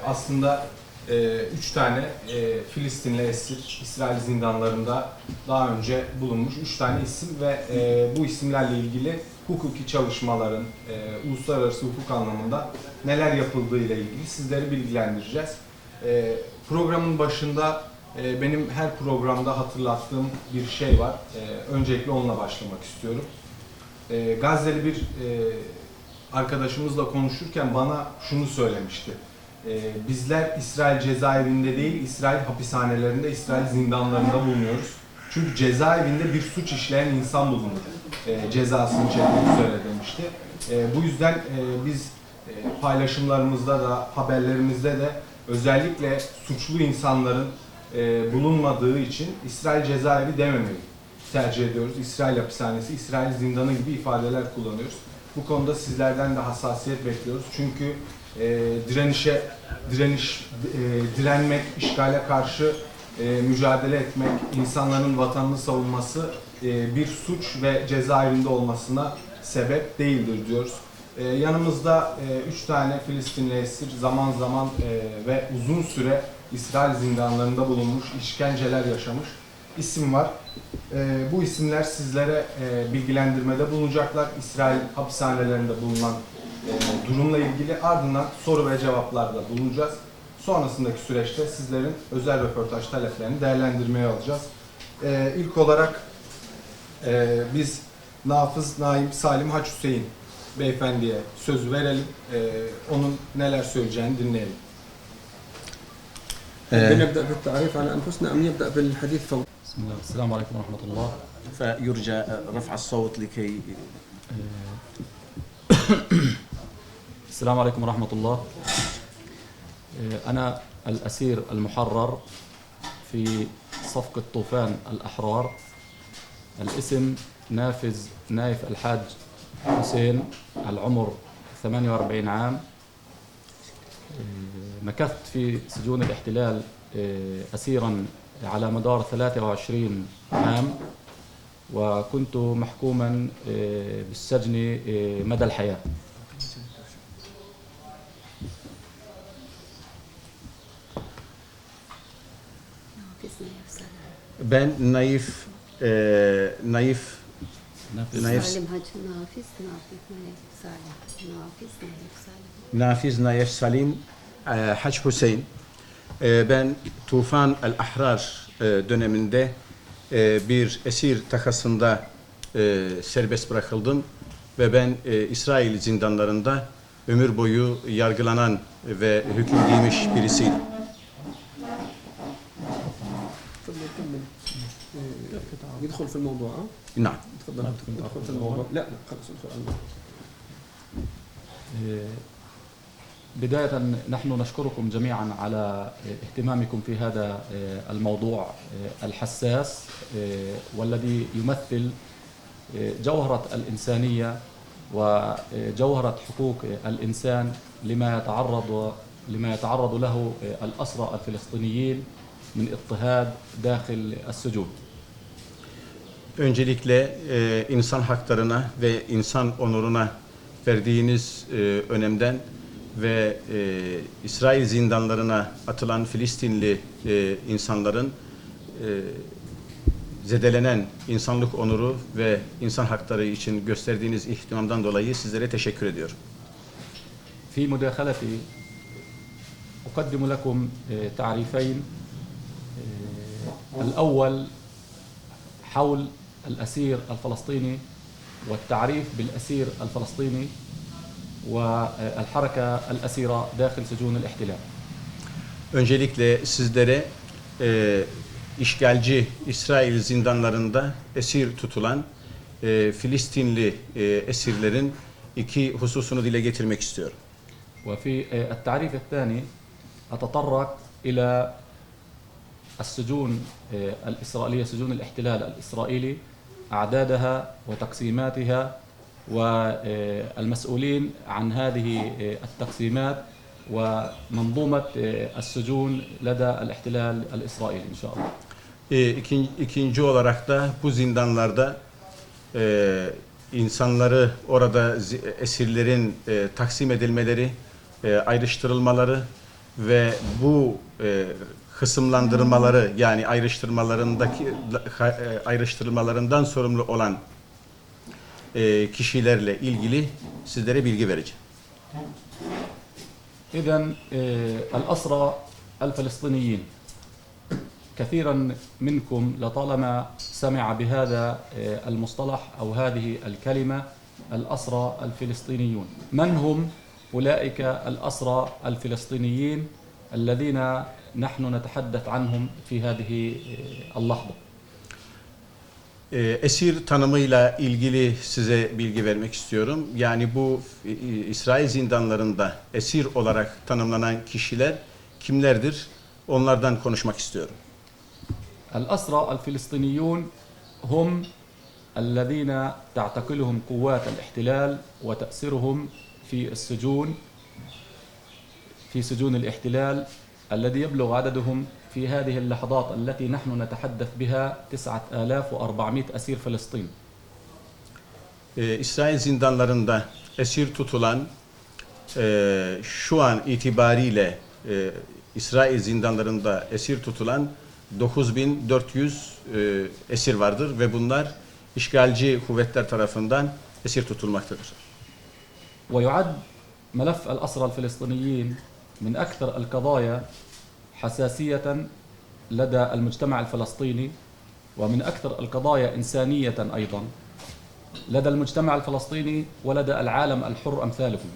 Aslında 3 tane Filistinli esir İsrail zindanlarında daha önce bulunmuş 3 tane isim ve bu isimlerle ilgili hukuki çalışmaların uluslararası hukuk anlamında neler yapıldığı ile ilgili sizleri bilgilendireceğiz. Programın başında benim her programda hatırlattığım bir şey var. Öncelikle onunla başlamak istiyorum. Gazze'li bir arkadaşımızla konuşurken bana şunu söylemişti. Bizler İsrail cezaevinde değil, İsrail hapishanelerinde, İsrail zindanlarında bulunuyoruz. Çünkü cezaevinde bir suç işleyen insan bulunur. Cezasını çekmek üzere demişti. Bu yüzden biz paylaşımlarımızda da, haberlerimizde de özellikle suçlu insanların bulunmadığı için İsrail cezaevi dememeyi tercih ediyoruz. İsrail hapishanesi, İsrail zindanı gibi ifadeler kullanıyoruz. Bu konuda sizlerden de hassasiyet bekliyoruz. Çünkü direnmek, işgale karşı mücadele etmek, insanların vatanını savunması bir suç ve cezaevinde olmasına sebep değildir diyoruz. Yanımızda 3 tane Filistinli esir zaman zaman ve uzun süre İsrail zindanlarında bulunmuş, işkenceler yaşamış isim var. Bu isimler sizlere bilgilendirmede bulunacaklar. İsrail hapishanelerinde bulunan durumla ilgili, ardından soru ve cevaplarda bulunacağız. Sonrasındaki süreçte sizlerin özel röportaj taleplerini değerlendirmeye alacağız. İlk olarak biz Nafız Naim Salim Haç Hüseyin beyefendiye sözü verelim. Onun neler söyleyeceğini dinleyelim. نبدأ بالتعريف على أنفسنا أم يبدأ بالحديث فوق؟ بسم الله السلام عليكم ورحمة الله. فيرجى رفع الصوت لكي السلام عليكم ورحمة الله. أنا الأسير المحرر في صفقة طوفان الأحرار. الاسم نايف الحاج حسين، العمر 48 عام. مكثت في سجون الاحتلال أسيرا على مدار 23 عام، وكنت محكوما بالسجن مدى الحياة. ben Naif Nafiz Naif Salim Haç Hüseyin. Ben Tufan el-Ahrar döneminde bir esir takasında serbest bırakıldım ve ben İsrail zindanlarında ömür boyu yargılanan ve hüküm giymiş birisiydim. يدخل في الموضوع. نعم. تفضل ادخل في الموضوع. لا خلاص ادخل على الموضوع. بداية نحن نشكركم جميعا على اهتمامكم في هذا الموضوع الحساس والذي يمثل جوهرة الإنسانية وجوهرة حقوق الإنسان لما يتعرض له الأسرى الفلسطينيين من اضطهاد داخل السجون. Öncelikle insan haklarına ve insan onuruna verdiğiniz önemden ve İsrail zindanlarına atılan Filistinli insanların zedelenen insanlık onuru ve insan hakları için gösterdiğiniz ihtimamdan dolayı sizlere teşekkür ediyorum. في مداخلتي أقدم لكم تعريفين. الأول حول الأسير الفلسطيني والتعريف بالأسير الفلسطيني والحركة الأسيرة داخل سجون الاحتلال. Öncelikle sizlere işgalci İsrail zindanlarında esir tutulan Filistinli esirlerin iki hususunu dile getirmek istiyorum. وفي التعريف الثاني أتطرق إلى السجون الإسرائيلية، سجون الاحتلال الإسرائيلي، أعدادها وتقسيماتها والمسؤولين عن هذه التقسيمات ومنظومة السجون لدى الاحتلال الإسرائيلي إن شاء الله. İkinci olarak da bu zindanlarda insanları orada esirlerin taksim edilmeleri, ayrıştırılmaları ve bu kısımlandırmaları yani ayrıştırmalarından sorumlu olan kişilerle ilgili sizlere bilgi vereceğim. إذن الأسرى الفلسطينيين كثيرا منكم لطالما سمع بهذا المصطلح أو هذه الكلمة الأسرى الفلسطينيون. من هم أولئك الأسرى الفلسطينيين الذين نحن نتحدث عنهم في هذه اللحظة؟ Esir tanımıyla ilgili size bilgi vermek istiyorum. Yani bu İsrail zindanlarında esir olarak tanımlanan kişiler kimlerdir? Onlardan konuşmak istiyorum. الأسرى الفلسطينيون هم الذين تعتقلهم قوات الاحتلال وتأسرهم في سجون الاحتلال الذي يبلغ عددهم في هذه اللحظات التي نحن نتحدث بها 9400 أسير فلسطين. İsrail zindanlarında esir tutulan şu an itibariyle İsrail zindanlarında esir tutulan 9400 esir vardır ve bunlar işgalci kuvvetler tarafından esir tutulmaktadır. ويعد ملف الأسرى الفلسطينيين من أكثر القضايا حساسية لدى المجتمع الفلسطيني ومن أكثر القضايا إنسانية أيضا لدى المجتمع الفلسطيني ولدى العالم الحر أمثالكم.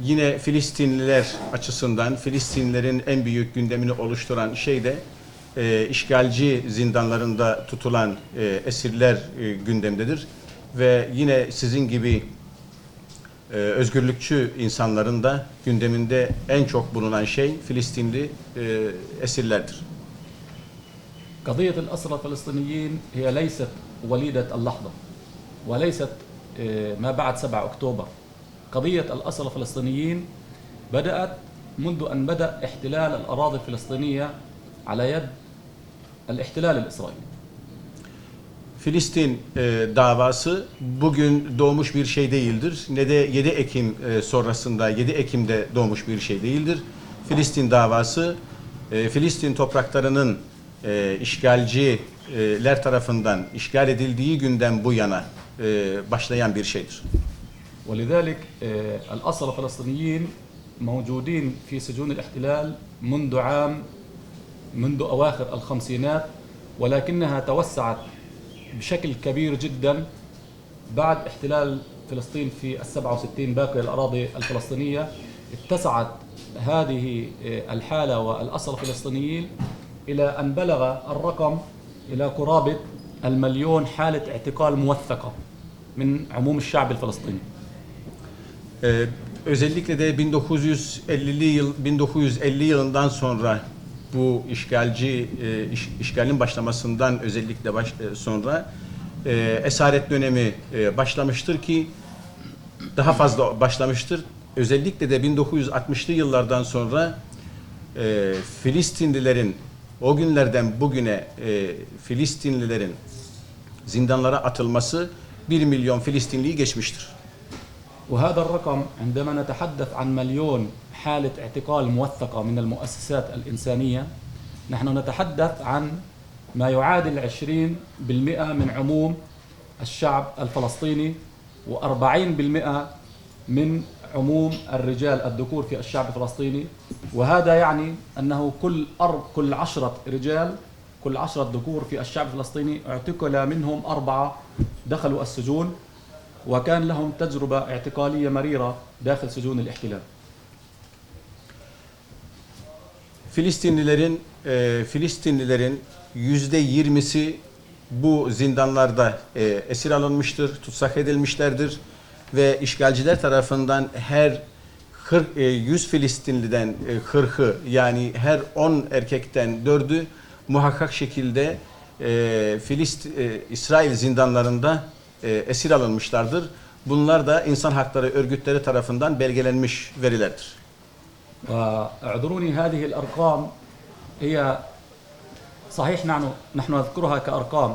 Yine Filistinliler açısından Filistinlilerin en büyük gündemini oluşturan şey de işgalci zindanlarında tutulan esirler gündemdedir. Ve yine sizin gibi özgürlükçü insanların da gündeminde en çok bulunan şey Filistinli esirlerdir. قضية الأسرى الفلسطينيين هي ليست وليدة اللحظة وليست ما بعد 7 أكتوبر. قضية الأسرى الفلسطينيين بدأت منذ أن بدأ احتلال الأراضي الفلسطينية على يد الاحتلال الإسرائيلي. Filistin davası bugün doğmuş bir şey değildir. Ne de 7 Ekim sonrasında 7 Ekim'de doğmuş bir şey değildir. Filistin davası Filistin topraklarının işgalciler tarafından işgal edildiği günden bu yana başlayan bir şeydir. ولذلك الأسرى الفلسطينيين موجودين في سجون الاحتلال منذ أواخر الخمسينات ولكنها توسعت بشكل كبير جدا بعد احتلال فلسطين في 67 باقي الأراضي الفلسطينية. اتسعت هذه الحالة والأسرى الفلسطينيين إلى أن بلغ الرقم إلى قرابة 1,000,000 حالة اعتقال موثقة من عموم الشعب الفلسطيني. Özellikle de 1950 yılından sonra bu işgalin başlamasından özellikle sonra esaret dönemi başlamıştır ki daha fazla başlamıştır. Özellikle de 1960'lı yıllardan sonra Filistinlilerin o günlerden bugüne Filistinlilerin zindanlara atılması 1 milyon Filistinliyi geçmiştir. وهذا الرقم عندما نتحدث عن 1,000,000 حالة اعتقال موثقة من المؤسسات الإنسانية نحن نتحدث عن ما يعادل 20% من عموم الشعب الفلسطيني و40% من عموم الرجال الذكور في الشعب الفلسطيني. وهذا يعني أنه كل 10 رجال كل 10 ذكور في الشعب الفلسطيني اعتقل منهم 4 دخلوا السجون وكان لهم تجربة اعتقالية مريرة داخل سجون الاحتلال. Filistinlilerin %20'si bu zindanlarda esir alınmıştır, tutsak edilmişlerdir ve işgalciler tarafından her 100 Filistinliden 40'ı yani her 10 erkekten 4'ü muhakkak şekilde İsrail zindanlarında esir alınmışlardır. Bunlar da insan hakları örgütleri tarafından belgelenmiş verilerdir. واعذروني هذه الأرقام هي صحيح نحن نذكرها كأرقام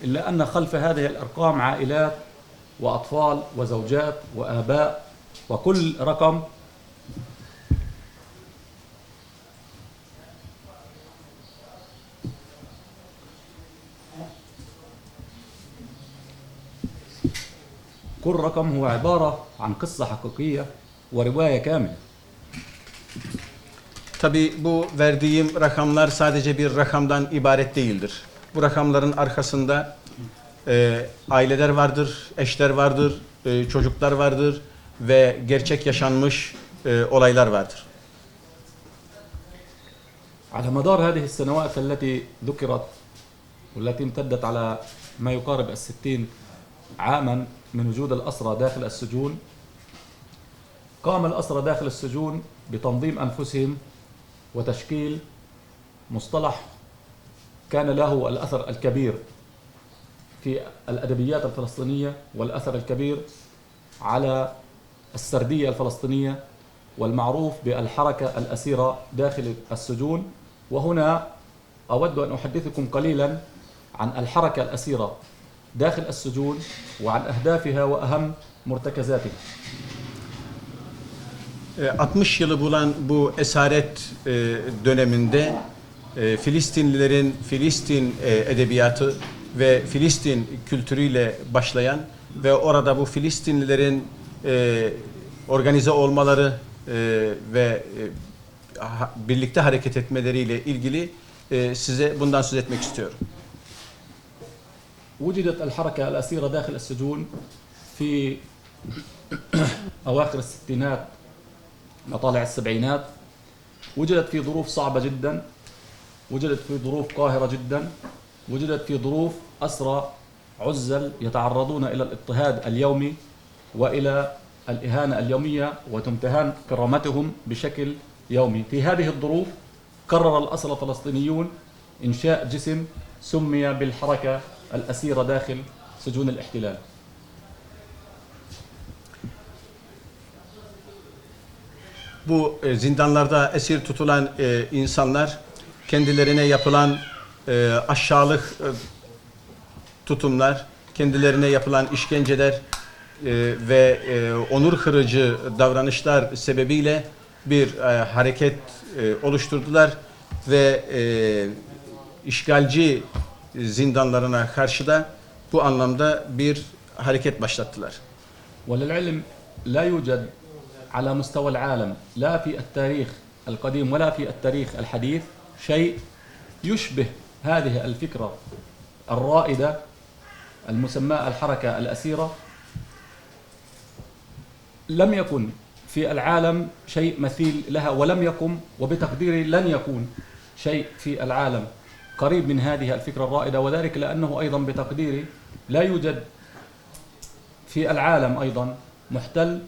إلا أن خلف هذه الأرقام عائلات وأطفال وزوجات وآباء وكل رقم كل رقم هو عبارة عن قصة حقيقية ورواية كاملة. Tabii bu verdiğim rakamlar sadece bir rakamdan ibaret değildir. Bu rakamların arkasında aileler vardır, eşler vardır, çocuklar vardır ve gerçek yaşanmış olaylar vardır. على مدار هذه السنوات التي ذكرت والتي امتدت على ما يقارب 60 عاما من وجود الأسرى داخل السجون، قام الأسرى داخل السجون بتنظيم أنفسهم وتشكيل مصطلح كان له الأثر الكبير في الأدبيات الفلسطينية والأثر الكبير على السردية الفلسطينية والمعروف بالحركة الأسيرة داخل السجون. وهنا أود أن أحدثكم قليلا عن الحركة الأسيرة داخل السجون وعن أهدافها وأهم مرتكزاتها. 60 yılı bulan bu esaret döneminde Filistinlilerin Filistin edebiyatı ve Filistin kültürüyle başlayan ve orada bu Filistinlilerin organize olmaları ve birlikte hareket etmeleriyle ilgili size bundan söz etmek istiyorum. وجدت الحركة الأسيرة داخل السجون في أواخر الستينات مطالع السبعينات. وجدت في ظروف صعبة جدا، وجدت في ظروف قاهرة جدا، وجدت في ظروف أسرى عزل يتعرضون إلى الاضطهاد اليومي وإلى الإهانة اليومية وتمتهن كرامتهم بشكل يومي. في هذه الظروف قرر الأسرى الفلسطينيون إنشاء جسم سمي بالحركة الأسيرة داخل سجون الاحتلال. Bu zindanlarda esir tutulan insanlar kendilerine yapılan aşağılık tutumlar, kendilerine yapılan işkenceler ve onur kırıcı davranışlar sebebiyle bir hareket oluşturdular ve işgalci zindanlarına karşı da bu anlamda bir hareket başlattılar. وللعلم لا يوجد على مستوى العالم لا في التاريخ القديم ولا في التاريخ الحديث شيء يشبه هذه الفكرة الرائدة المسماة الحركة الأسيرة. لم يكن في العالم شيء مثيل لها ولم يكن وبتقديري لن يكون شيء في العالم قريب من هذه الفكرة الرائدة، وذلك لأنه أيضا بتقديري لا يوجد في العالم أيضا محتل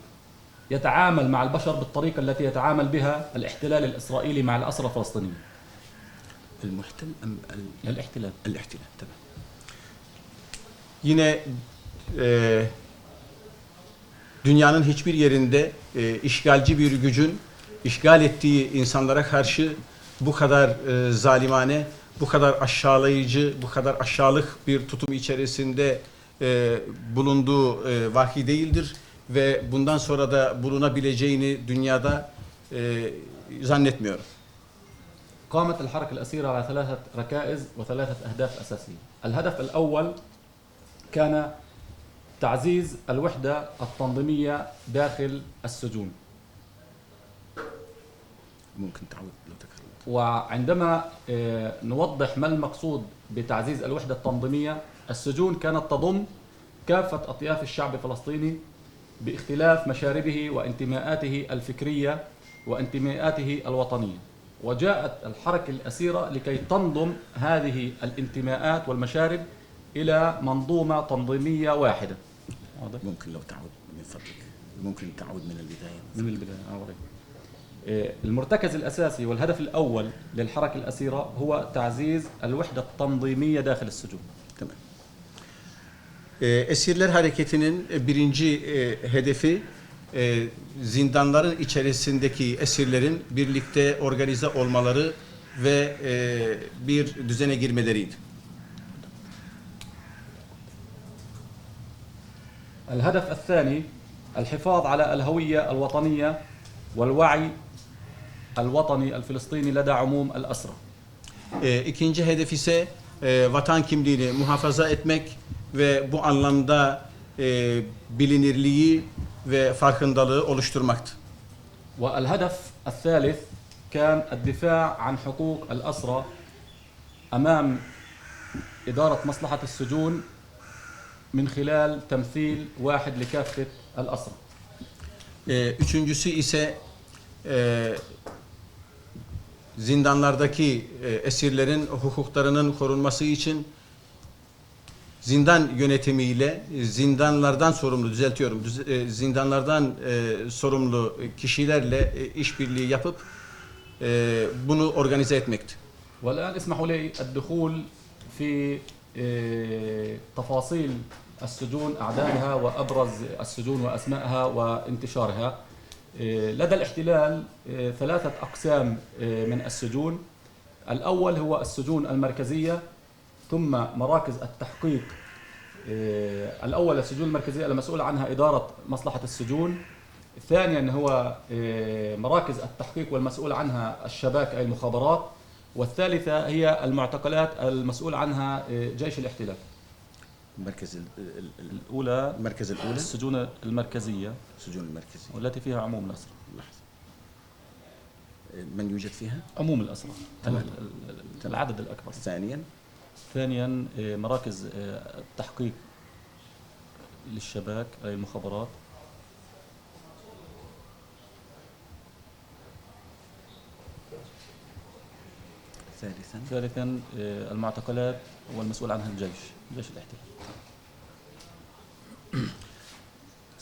يتعامل مع البشر بالطريقة التي يتعامل بها الاحتلال الإسرائيلي مع الأسرى الفلسطينيين. المحتل أم الاحتلال. الاحتلال tamam. Yine dünyanın hiçbir yerinde işgalci bir gücün işgal ettiği insanlara karşı bu kadar zalimane, bu kadar aşağılayıcı, bu kadar aşağılık bir tutum içerisinde bulunduğu vahi değildir ve bundan sonra da bulunabileceğini dünyada zannetmiyorum. قامت الحركة الأسيرة على ثلاثة ركائز وثلاثة أهداف أساسية. الهدف الأول كان تعزيز الوحدة التنظيمية داخل السجون. ممكن تعود لو تكررت. وعندما نوضح ما المقصود بتعزيز الوحدة التنظيمية، السجون كانت تضم كافة أطياف الشعب الفلسطيني باختلاف مشاربه وانتماءاته الفكرية وانتماءاته الوطنية. وجاءت الحركة الأسيرة لكي تنظم هذه الانتماءات والمشارب إلى منظومة تنظيمية واحدة. ممكن لو تعود من فضلك، ممكن تعود من البداية. من البداية. المرتكز الأساسي والهدف الأول للحركة الأسيرة هو تعزيز الوحدة التنظيمية داخل السجون. Tamam. Esirler hareketinin birinci hedefi zindanların içerisindeki esirlerin birlikte organize olmaları ve bir düzene girmeleriydi. الهدف الثاني الحفاظ على الهوية الوطنية والوعي الوطني الفلسطيني لدى عموم الأسرى. İkinci hedef ise vatan kimliğini muhafaza etmek ve bu anlamda bilinirliği ve farkındalığı oluşturmaktı. والهدف الثالث كان الدفاع عن حقوق الأسرى أمام إدارة مصلحة السجون من خلال تمثيل واحد لكافة الأسرى. Üçüncüsü ise zindanlardaki esirlerin hukuklarının korunması için zindan yönetimiyle zindanlardan sorumlu, zindanlardan sorumlu kişilerle işbirliği yapıp bunu organize etmekti. والآن اسمحوا لي الدخول في تفاصيل السجون أعدادها وأبرز السجون وأسمائها وانتشارها. لدى الاحتلال ثلاثة أقسام من السجون. الأول هو السجون المركزية، ثم مراكز التحقيق. الأول السجون المركزية المسؤول عنها إدارة مصلحة السجون. ثانيا هو مراكز التحقيق والمسؤول عنها الشباك أي المخابرات. والثالثة هي المعتقلات المسؤول عنها جيش الاحتلال. الأولى المركز الأولى السجون المركزية السجون المركزية والتي فيها عموم الأسرى. من يوجد فيها؟ عموم الأسرى العدد الأكبر. ثانيا مراكز التحقيق للشباك أي المخابرات. ثالثا المعتقلات والمسؤول عنها الجيش الاحتلال.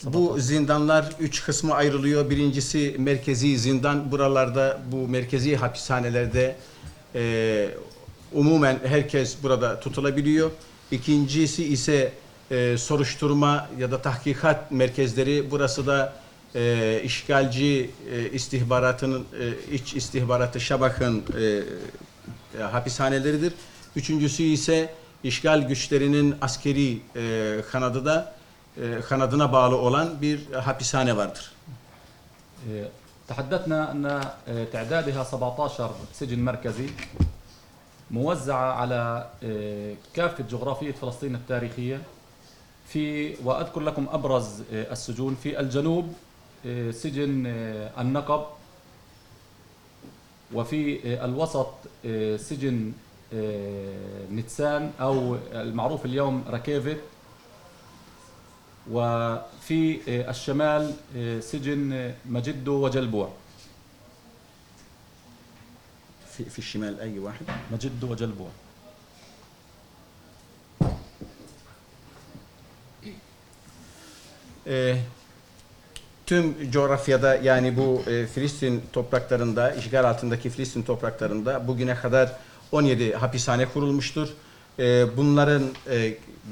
Bu zindanlar 3 kısma ayrılıyor. Birincisi merkezi zindan. Buralarda, bu merkezi hapishanelerde umumen herkes burada tutulabiliyor. İkincisi ise soruşturma ya da tahkikat merkezleri. Burası da işgalci istihbaratının, iç istihbaratı Şabak'ın hapishaneleridir. Üçüncüsü ise işgal güçlerinin askeri kanadına bağlı olan bir hapishane vardır. تحدثنا أن تعدادها 17 سجن مركزي موزعة على كافة جغرافية فلسطين التاريخية. وأذكر لكم أبرز السجون. في الجنوب سجن النقب، وفي الوسط سجن نتسان أو المعروف اليوم ركيفت، وفي الشمال سجن مجدو وجلبوع. في الشمال أي واحد؟ مجدو وجلبوع. Tüm coğrafyada, yani bu Filistin topraklarında, işgal altındaki Filistin topraklarında bugüne kadar 17 hapishane kurulmuştur. Bunların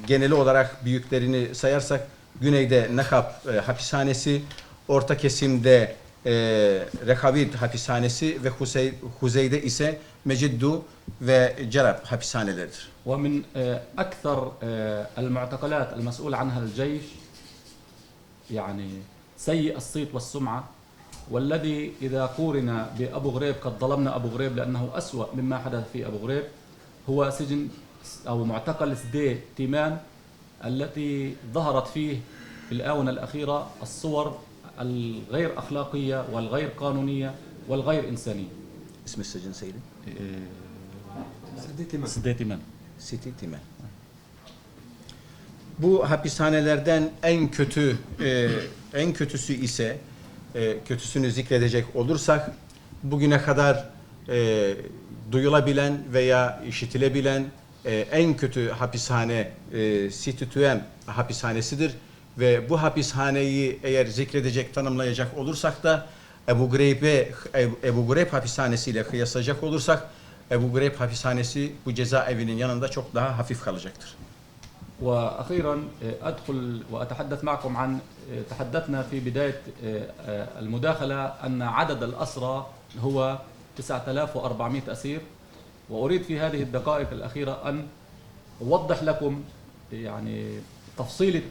geneli olarak büyüklerini sayarsak güneyde Nakab hapishanesi, orta kesimde Rekavit hapishanesi ve kuzeyde ise Meciddu ve Cerab hapishaneleridir. ومن أكثر المعتقلات المسؤول عنها الجيش يعني سيء الصيت والسمعة، والذي إذا قورن بأبو غريب قد ظلمنا أبو غريب لأنه أسوأ مما حدث في أبو غريب، هو سجن أو معتقل سدي تيمان، التي ظهرت فيه في الآونة الأخيرة الصور الغير أخلاقية والغير قانونية والغير إنسانية. اسم السجن سيدي؟ سدي تيمان. Siti Timen. Bu hapishanelerden en kötüsü ise kötüsünü zikredecek olursak bugüne kadar duyulabilen veya işitilebilen en kötü hapishane Situtüem hapishanesidir ve bu hapishaneyi eğer zikredecek, tanımlayacak olursak da Ebu Greyb hapishanesiyle kıyaslayacak olursak Ebu Greyb hapishanesi bu cezaevinin yanında çok daha hafif kalacaktır. وأخيرا أدخل وأتحدث معكم عن تحدثنا في بداية المداخلة أن عدد الأسرى هو 9400 أسير، وأريد في هذه الدقائق الأخيرة أن أوضح لكم يعني تفصيل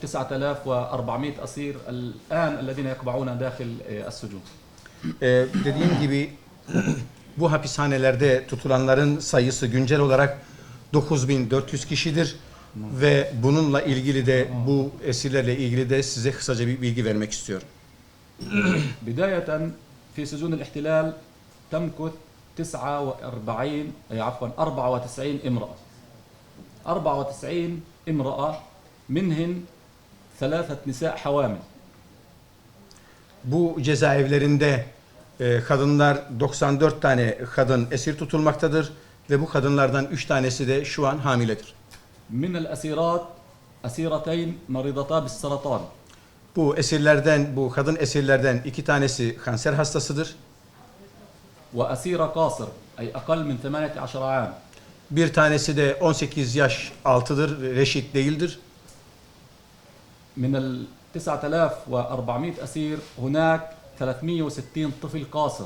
9400 أسير الآن الذين يقبعون داخل السجون. Dediğim gibi bu hapishanelerde tutulanların sayısı güncel olarak 9400 kişidir ve bununla ilgili de bu esirlerle ilgili de size kısaca bir bilgi vermek istiyorum. بداية في سجون الاحتلال تمكث 94 امرأة 94 امرأة منهن 3 نساء حوامل. Bu cezaevlerinde kadınlar 94 tane kadın esir tutulmaktadır ve bu kadınlardan 3 tanesi de şu an hamiledir. من الأسيرات أسيرتين مريضتا بالسرطان. Bu esirlerden, bu kadın esirlerden 2 tanesi kanser hastasıdır. وأسيرة قاصر أي أقل من 18 عام. Bir tanesi de 18 yaş altıdır, reşit değildir. من ال 9400 أسير هناك 360 طفل قاصر.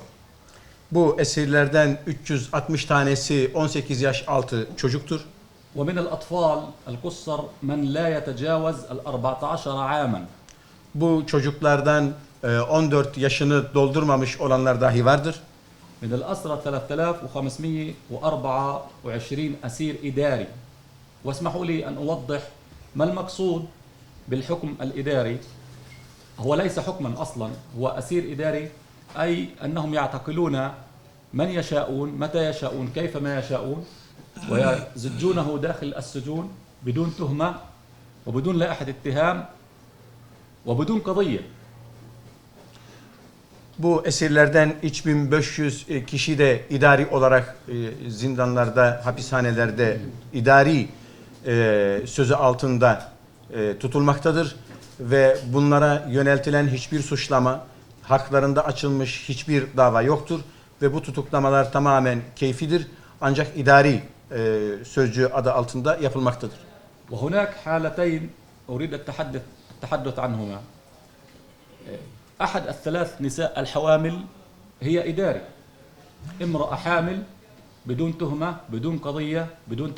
Bu esirlerden 360 tanesi 18 yaş altı çocuktur. ومن الأطفال القُصّر من لا يتجاوز 14 عاما. Bu çocuklardan 14 yaşını doldurmamış olanlar dahi vardır. من الأسرى 3524 أسير إداري. واسمحوا لي أن أوضح ما المقصود بالحكم الإداري. هو ليس حكما أصلا، هو أسير إداري، أي أنهم يعتقلون من يشاءون متى يشاءون كيفما يشاءون ويزجونه داخل السجون بدون تهمة وبدون لائحة اتهام وبدون قضية. Bu esirlerden 3500 kişi de idari olarak zindanlarda, hapishanelerde idari sözü altında tutulmaktadır ve bunlara yöneltilen hiçbir suçlama, haklarında açılmış hiçbir dava yoktur ve bu tutuklamalar tamamen keyfidir ancak idari sözcüğü adı altında yapılmaktadır. وهناك حالتين أريد التحدث عنهما. أحد الثلاث نساء الحوامل هي إداري. امرأة حامل بدون تهمة بدون قضية بدون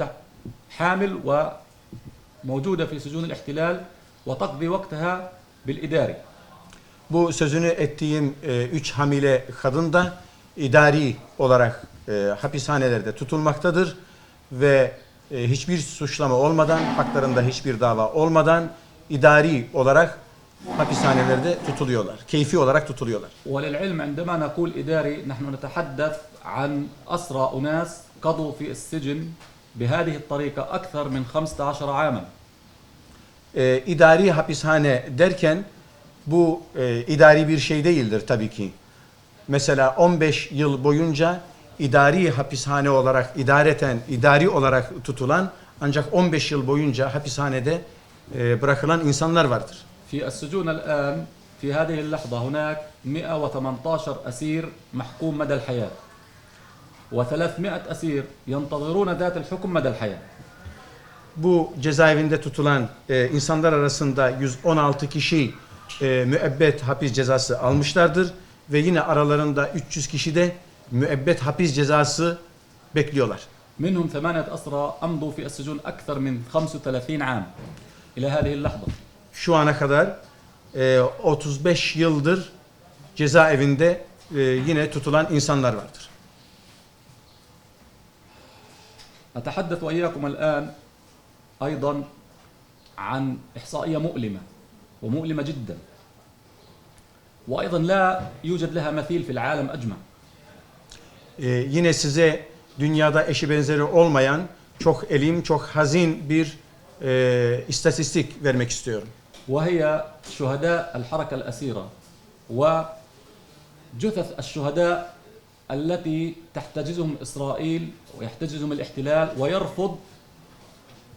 حامل وموجودة في سجون الاحتلال وتقضي وقتها بالإداري. Bu sözünü ettiğim 3 hamile kadın da idari olarak hapishanelerde tutulmaktadır ve hiçbir suçlama olmadan, haklarında hiçbir dava olmadan idari olarak hapishanelerde tutuluyorlar. Keyfi olarak tutuluyorlar. وللعلم عندما نقول إداري نحن نتحدث عن أسرى أناس قضوا في السجن بهذه الطريقة أكثر من 15 عاما. İdari hapishane derken bu idari bir şey değildir tabii ki. Mesela 15 yıl boyunca idari hapishane olarak idari olarak tutulan ancak 15 yıl boyunca hapishanede bırakılan insanlar vardır. في السجون الآن في هذه اللحظة هناك 118 أسير محكوم مدى الحياة و300 أسير ينتظرون ذات الحكم مدى الحياة. Bu cezaevinde tutulan insanlar arasında 116 kişi müebbet hapis cezası almışlardır ve yine aralarında 300 kişi de müebbet hapis cezası bekliyorlar. منهم 8 أسرى أمضوا في السجون أكثر من 35 عام إلى هذه اللحظة. Şu ana kadar 35 yıldır cezaevinde yine tutulan insanlar vardır. أتحدث وإياكم الآن أيضا عن إحصائية مؤلمة ومؤلمة جدا وأيضا لا يوجد لها مثيل في العالم أجمع. Yine size dünyada eşi benzeri olmayan çok elim, çok hazin bir istatistik vermek istiyorum. وهي شهداء الحركة الأسيرة وجثث الشهداء التي تحتجزهم إسرائيل ويحتجزهم الاحتلال ويرفض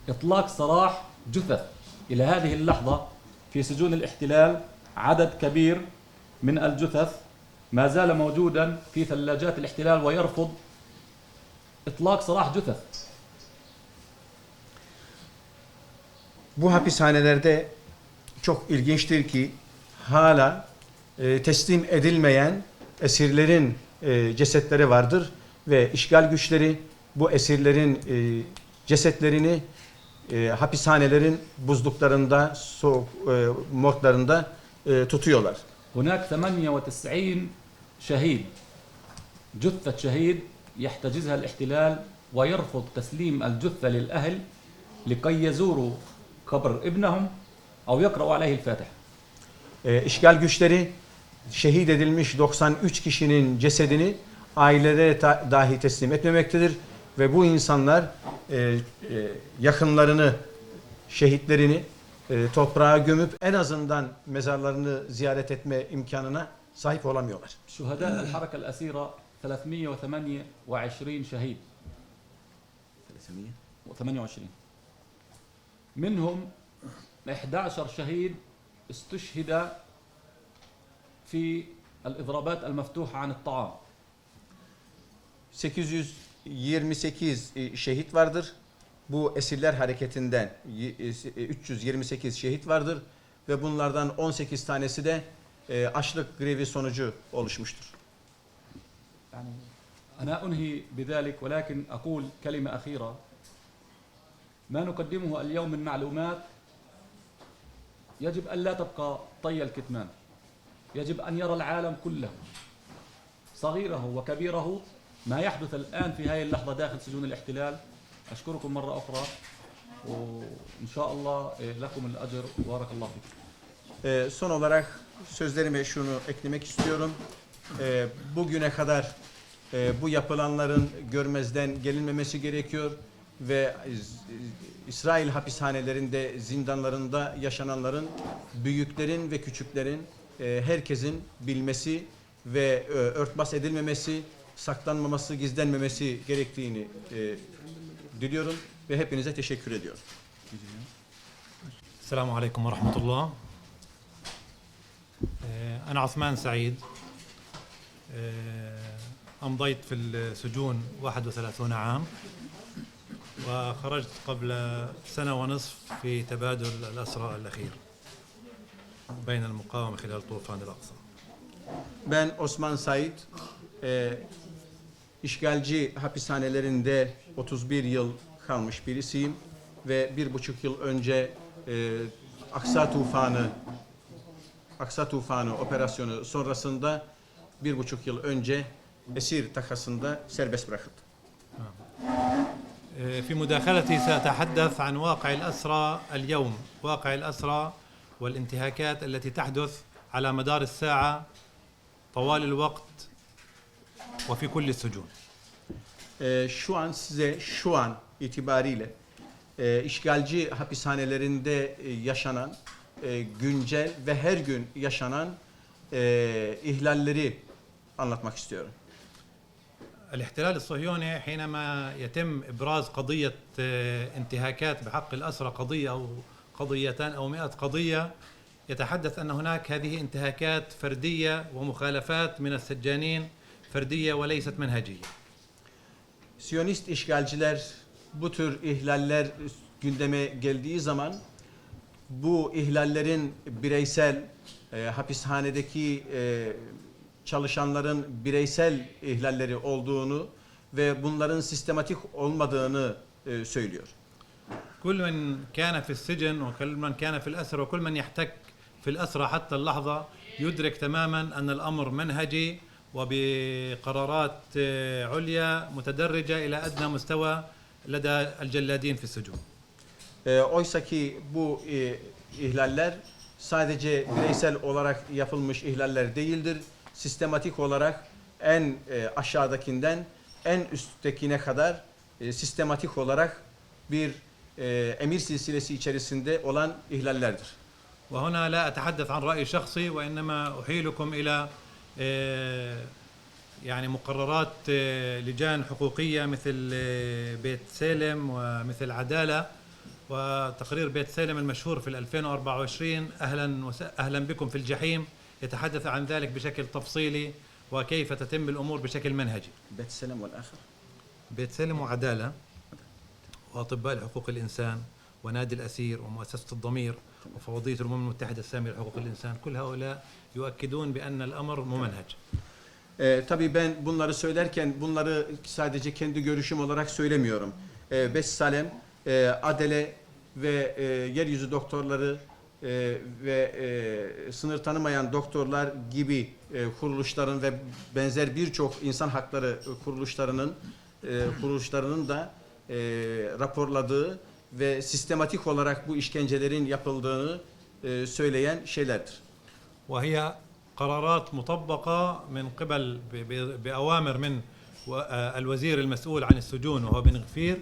إطلاق سراح جثث. إلى هذه اللحظة في سجون الاحتلال عدد كبير من الجثث ما زال موجودا في ثلاجات الاحتلال ويرفض إطلاق سراح جثث. Bu hapishanelerde çok ilginçtir ki hala teslim edilmeyen esirlerin cesetleri vardır ve işgal güçleri bu esirlerin cesetlerini hapishanelerin buzluklarında, soğuk morglarında tutuyorlar. هناك 98 شهيد جثة شهيد يحتجزها الاحتلال ويرفض تسليم الجثة للأهل لكي يزوروا قبر ابنهم أو يقرأوا عليه الفاتحة. İşgal güçleri şehit edilmiş 93 kişinin cesedini ailelere dahi teslim etmemektedir ve bu insanlar yakınlarını, şehitlerini toprağa gömüp en azından mezarlarını ziyaret etme imkanına sahip olamıyorlar. شهداء الحركة الأسيرة 328 شهيد 28 منهم 11 شهيد استشهد في الإضرابات المفتوحة عن الطعام. 828 şehit vardır. Bu esirler hareketinden 328 şehit vardır ve bunlardan 18 tanesi de açlık grevi sonucu oluşmuştur. يعني أنا أنهي بذلك ولكن أقول كلمة أخيرة. ما نقدمه اليوم من معلومات يجب أن لا تبقى طي الكتمان. يجب أن يرى العالم كله صغيره وكبيره ما يحدث الآن في هذه اللحظة داخل سجون الاحتلال. أشكركم مرة أخرى وإن شاء الله لكم الأجر وبارك الله فيكم. Son olarak sözlerime şunu eklemek istiyorum. Bugüne kadar bu yapılanların görmezden gelinmemesi gerekiyor ve İsrail hapishanelerinde, zindanlarında yaşananların, büyüklerin ve küçüklerin, herkesin bilmesi ve örtbas edilmemesi, saklanmaması, gizlenmemesi gerektiğini diliyorum ve hepinize teşekkür ediyorum. السلام عليكم ورحمة الله. أنا عثمان سعيد. أمضيت في السجون 31 عام وخرجت قبل سنة ونصف في تبادل الأسرى الأخير بين المقاومة خلال طوفان الأقصى. Ben Osman Said, işgalci hapishanelerinde 31 yıl kalmış birisiyim ve 1,5 yıl önce Aksa Tufanı operasyonu sonrasında 1,5 yıl önce esir takasında serbest bırakıldı. في مداخلتي سأتحدث عن واقع الأسرى اليوم، واقع الأسرى والانتهاكات التي تحدث على مدار الساعة طوال الوقت وفي كل السجون. Şu an size şu an itibariyle işgalci hapishanelerinde yaşanan güncel ve her gün yaşanan ihlalleri anlatmak istiyorum. الاحتلال الصهيوني حينما يتم إبراز قضية انتهاكات بحق الأسرى قضية أو قضيتان أو 100 قضية يتحدث أن هناك هذه انتهاكات فردية ومخالفات من السجانين فردية وليست منهجية. Siyonist işgalciler bu tür ihlaller gündeme geldiği zaman bu ihlallerin bireysel hapishanedeki çalışanların bireysel ihlalleri olduğunu ve bunların sistematik olmadığını söylüyor. كل من كان في السجن وكل من كان في الأسر وكل من يحتك في الأسرى حتى اللحظة يدرك تماما أن الأمر منهجي وبقرارات عليا متدرجة إلى أدنى مستوى لدى الجلادين في السجون. Oysa ki bu ihlaller sadece bireysel olarak yapılmış ihlaller değildir. Sistematik olarak en aşağıdakinden en üsttekine kadar sistematik olarak bir emir silsilesi içerisinde olan ihlallerdir. وهنا لا أتحدث عن رأي شخصي وإنما أحيلكم إلى يعني مقررات لجان حقوقية مثل بيت سالم ومثل عدالة وتقرير بيت سالم المشهور في 2024 أهلا بكم في الجحيم يتحدث عن ذلك بشكل تفصيلي وكيف تتم الأمور بشكل منهجي. بيت سلم والآخر بيت سالم وعدالة وأطباء حقوق الإنسان ونادي الأسير ومؤسسة الضمير وفوضية الأمم المتحدة السامية لحقوق الإنسان كل هؤلاء يؤكدون بأن الأمر ممنهج. Tabii ben bunları söylerken bunları sadece kendi görüşüm olarak söylemiyorum. Bessalem, Adele ve yeryüzü doktorları ve sınır tanımayan doktorlar gibi kuruluşların ve benzer birçok insan hakları kuruluşlarının da raporladığı ve sistematik olarak bu işkencelerin yapıldığını söyleyen şeylerdir. وهي قرارات مطبقة من قبل بأوامر من الوزير المسؤول عن السجون وهو بن غفير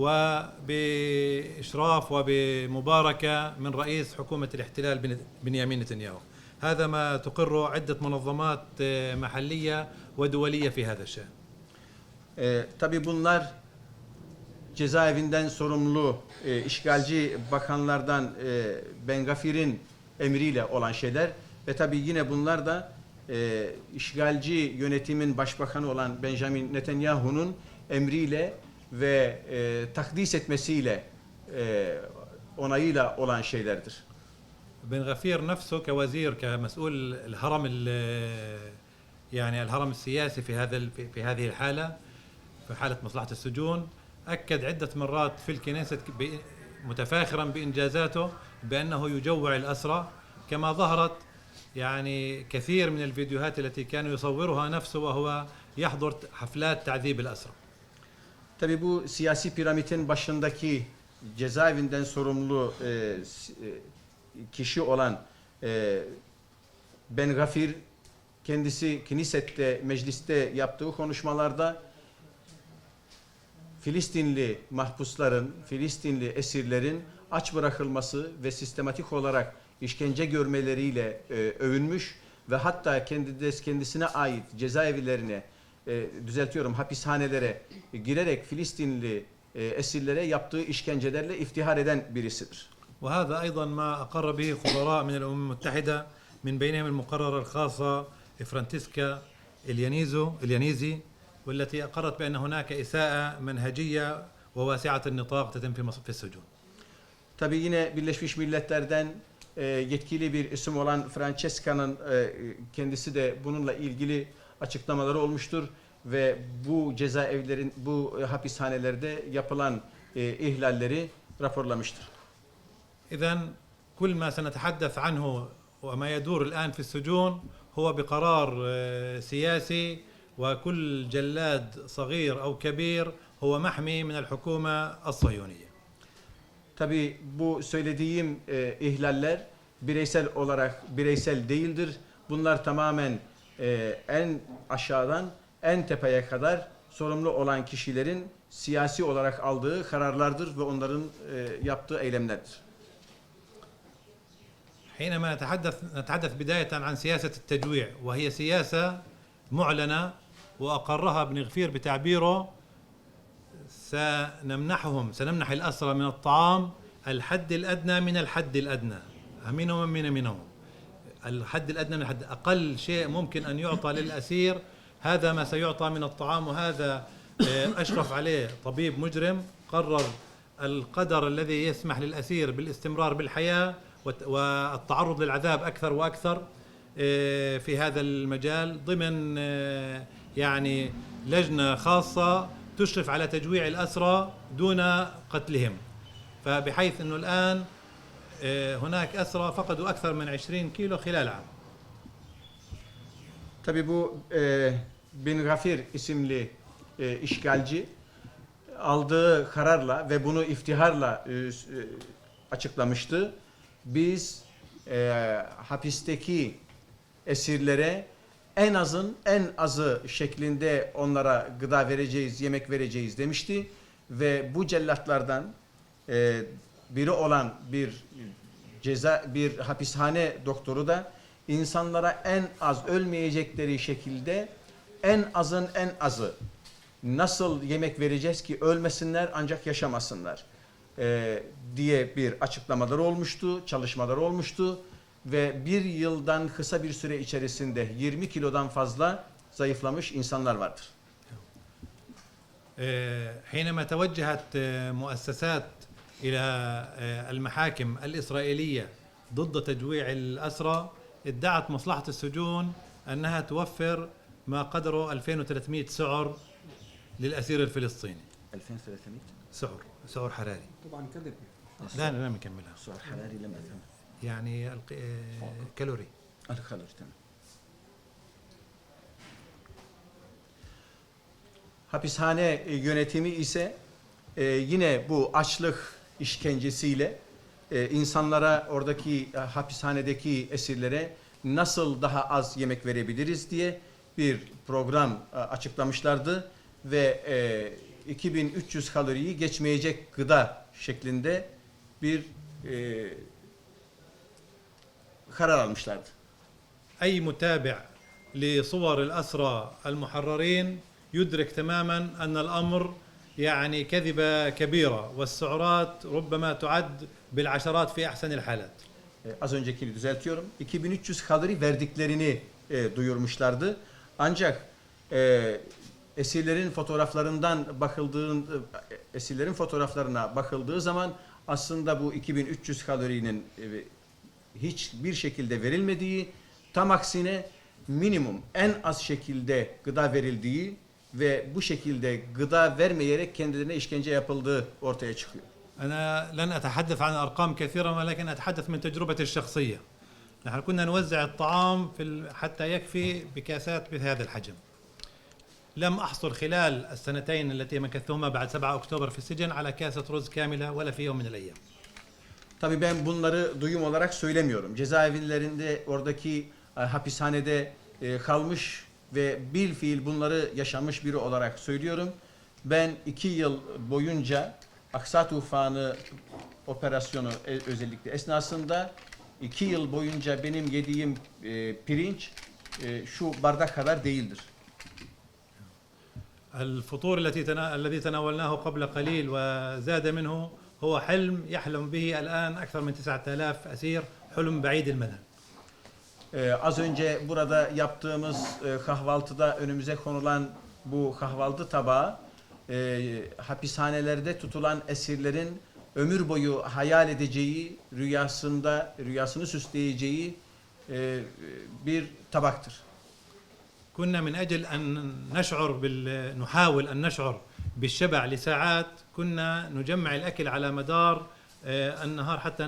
وبإشراف وبمباركة من رئيس حكومة الاحتلال بنيامين نتنياهو. هذا ما تقره عدة منظمات محلية ودولية في هذا الشأن. Tabii bunlar cezaevinden sorumlu işgalci bakanlardan Ben Gafir'in emriyle olan şeyler ve tabii yine bunlar da işgalci yönetimin başbakanı olan Benjamin Netanyahu'nun emriyle ve takdis etmesiyle onayıyla olan şeylerdir. بن غفير نفسه كوزير كمسؤول الهرم يعني الهرم السياسي في هذه الحالة في حالة مصلحة السجون أكد عدة مرات في الكنيسة متفاخرا بإنجازاته بأنه يجوع الأسرى كما ظهرت يعني كثير من الفيديوهات التي كان يصورها نفسه وهو يحضر حفلات تعذيب الأسرى. Tabii bu siyasi piramidin başındaki cezaevinden sorumlu kişi olan Ben Gafir kendisi Knesset'te, mecliste yaptığı konuşmalarda Filistinli mahpusların, Filistinli esirlerin aç bırakılması ve sistematik olarak işkence görmeleriyle övünmüş ve hatta kendisine ait cezaevlerine, hapishanelere girerek Filistinli esirlere yaptığı işkencelerle iftihar eden birisidir. وهذا أيضا ما أقر به خبراء من الأمم المتحدة من بينهم المقررة الخاصة فرانتسكا اليانيزي والتي أقرت بأن هناك إساءة منهجية وواسعة النطاق تتم في السجون. Tabii yine Birleşmiş Milletler'den yetkili bir isim olan Francesca'nın kendisi de bununla ilgili açıklamaları olmuştur ve bu cezaevlerin, bu hapishanelerde yapılan ihlalleri raporlamıştır. إذن كل ما سنتحدث عنه وما يدور الآن في السجون هو بقرار سياسي وكل جلاد صغير أو كبير هو محمي من الحكومة الصهيونية. Tabii bu söylediğim ihlaller bireysel değildir. Bunlar tamamen en aşağıdan en tepeye kadar sorumlu olan kişilerin siyasi olarak aldığı kararlardır ve onların yaptığı eylemlerdir. حينما نتحدث بداية عن سياسة التجويع وهي سياسة معلنة وأقرها ابن غفير بتعبيره سنمنح الأسرى من الطعام الحد الأدنى من الحد الأدنى منهم الحد الأدنى من الحد أقل شيء ممكن أن يعطى للأسير هذا ما سيعطى من الطعام وهذا أشرف عليه طبيب مجرم قرر القدر الذي يسمح للأسير بالاستمرار بالحياة والتعرض للعذاب أكثر وأكثر في هذا المجال ضمن يعني لجنة خاصة تشرف على تجويع الأسرى دون قتلهم فبحيث أنه الآن هناك أسرى فقدوا أكثر من 20 كيلو خلال عام. Tabii bu Bin Gafir isimli işgalci aldığı kararla ve bunu iftiharla açıklamıştı. Biz hapisteki esirlere en azı şeklinde onlara gıda vereceğiz, yemek vereceğiz demişti ve bu cellatlardan biri olan bir hapishane doktoru da insanlara en az ölmeyecekleri şekilde en azı nasıl yemek vereceğiz ki ölmesinler ancak yaşamasınlar diye bir açıklamaları olmuştu, çalışmaları olmuştu ve bir yıldan kısa bir süre içerisinde 20 kilodan fazla zayıflamış insanlar vardır. حينما توجهت مؤسسات إلى المحاكم الإسرائيلية ضد تجويع الأسرى ادعت مصلحة السجون أنها توفر ما قدره 2300 سعر للأسير الفلسطيني. 2300 سعر حراري. طبعا كذب. لا أنا لم أكملها. السعر الحراري لم أفهم. يعني كالوري. الكالوري tamam. Hapishane yönetimi ise yine bu açlık işkencesiyle insanlara oradaki hapishanedeki esirlere nasıl daha az yemek verebiliriz diye bir program açıklamışlardı ve 2300 kaloriyi geçmeyecek gıda şeklinde bir karar almışlardı. أي متابع لصور الأسرى المحررين يدرك تماما أن الأمر يعني كذبة كبيرة والسعرات ربما تعد بالعشرات في أحسن الحالات. Az öncekini düzeltiyorum. 2300 kalori verdiklerini duyurmuşlardı. Ancak esirlerin fotoğraflarına bakıldığı zaman aslında bu 2300 kalorinin hiçbir şekilde verilmediği, tam aksine minimum en az şekilde gıda verildiği ve bu şekilde gıda vermeyerek kendilerine işkence yapıldığı ortaya çıkıyor. أنا لن أتحدث عن أرقام كثيرة ولكن أتحدث من تجربتي الشخصية. نحن كنا نوزع الطعام حتى يكفي بكاسات بهذا الحجم. لم أحصل خلال السنتين التي مكثتهما بعد 7 أكتوبر في السجن على كاسة رز كاملة ولا في يوم من الأيام. Tabii ben bunları duyum olarak söylemiyorum. Cezaevlerinde oradaki hapishanede kalmış ve bilfiil bunları yaşamış biri olarak söylüyorum. Ben 2 yıl boyunca Aksa Tufanı operasyonu özellikle esnasında 2 yıl boyunca benim yediğim pirinç şu bardak kadar değildir. الفطور الذي تناولناه قبل قليل وزاد منه هو حلم يحلم به الآن أكثر من 9000 أسير حلم بعيد المدى. Az önce burada yaptığımız kahvaltıda önümüze konulan bu kahvaltı tabağı hapishanelerde tutulan esirlerin ömür boyu hayal edeceği, rüyasını süsleyeceği bir tabaktır. كنا من أجل أن نحاول أن نشعر بالشبع لساعات كنا نجمع الأكل على مدار النهار حتى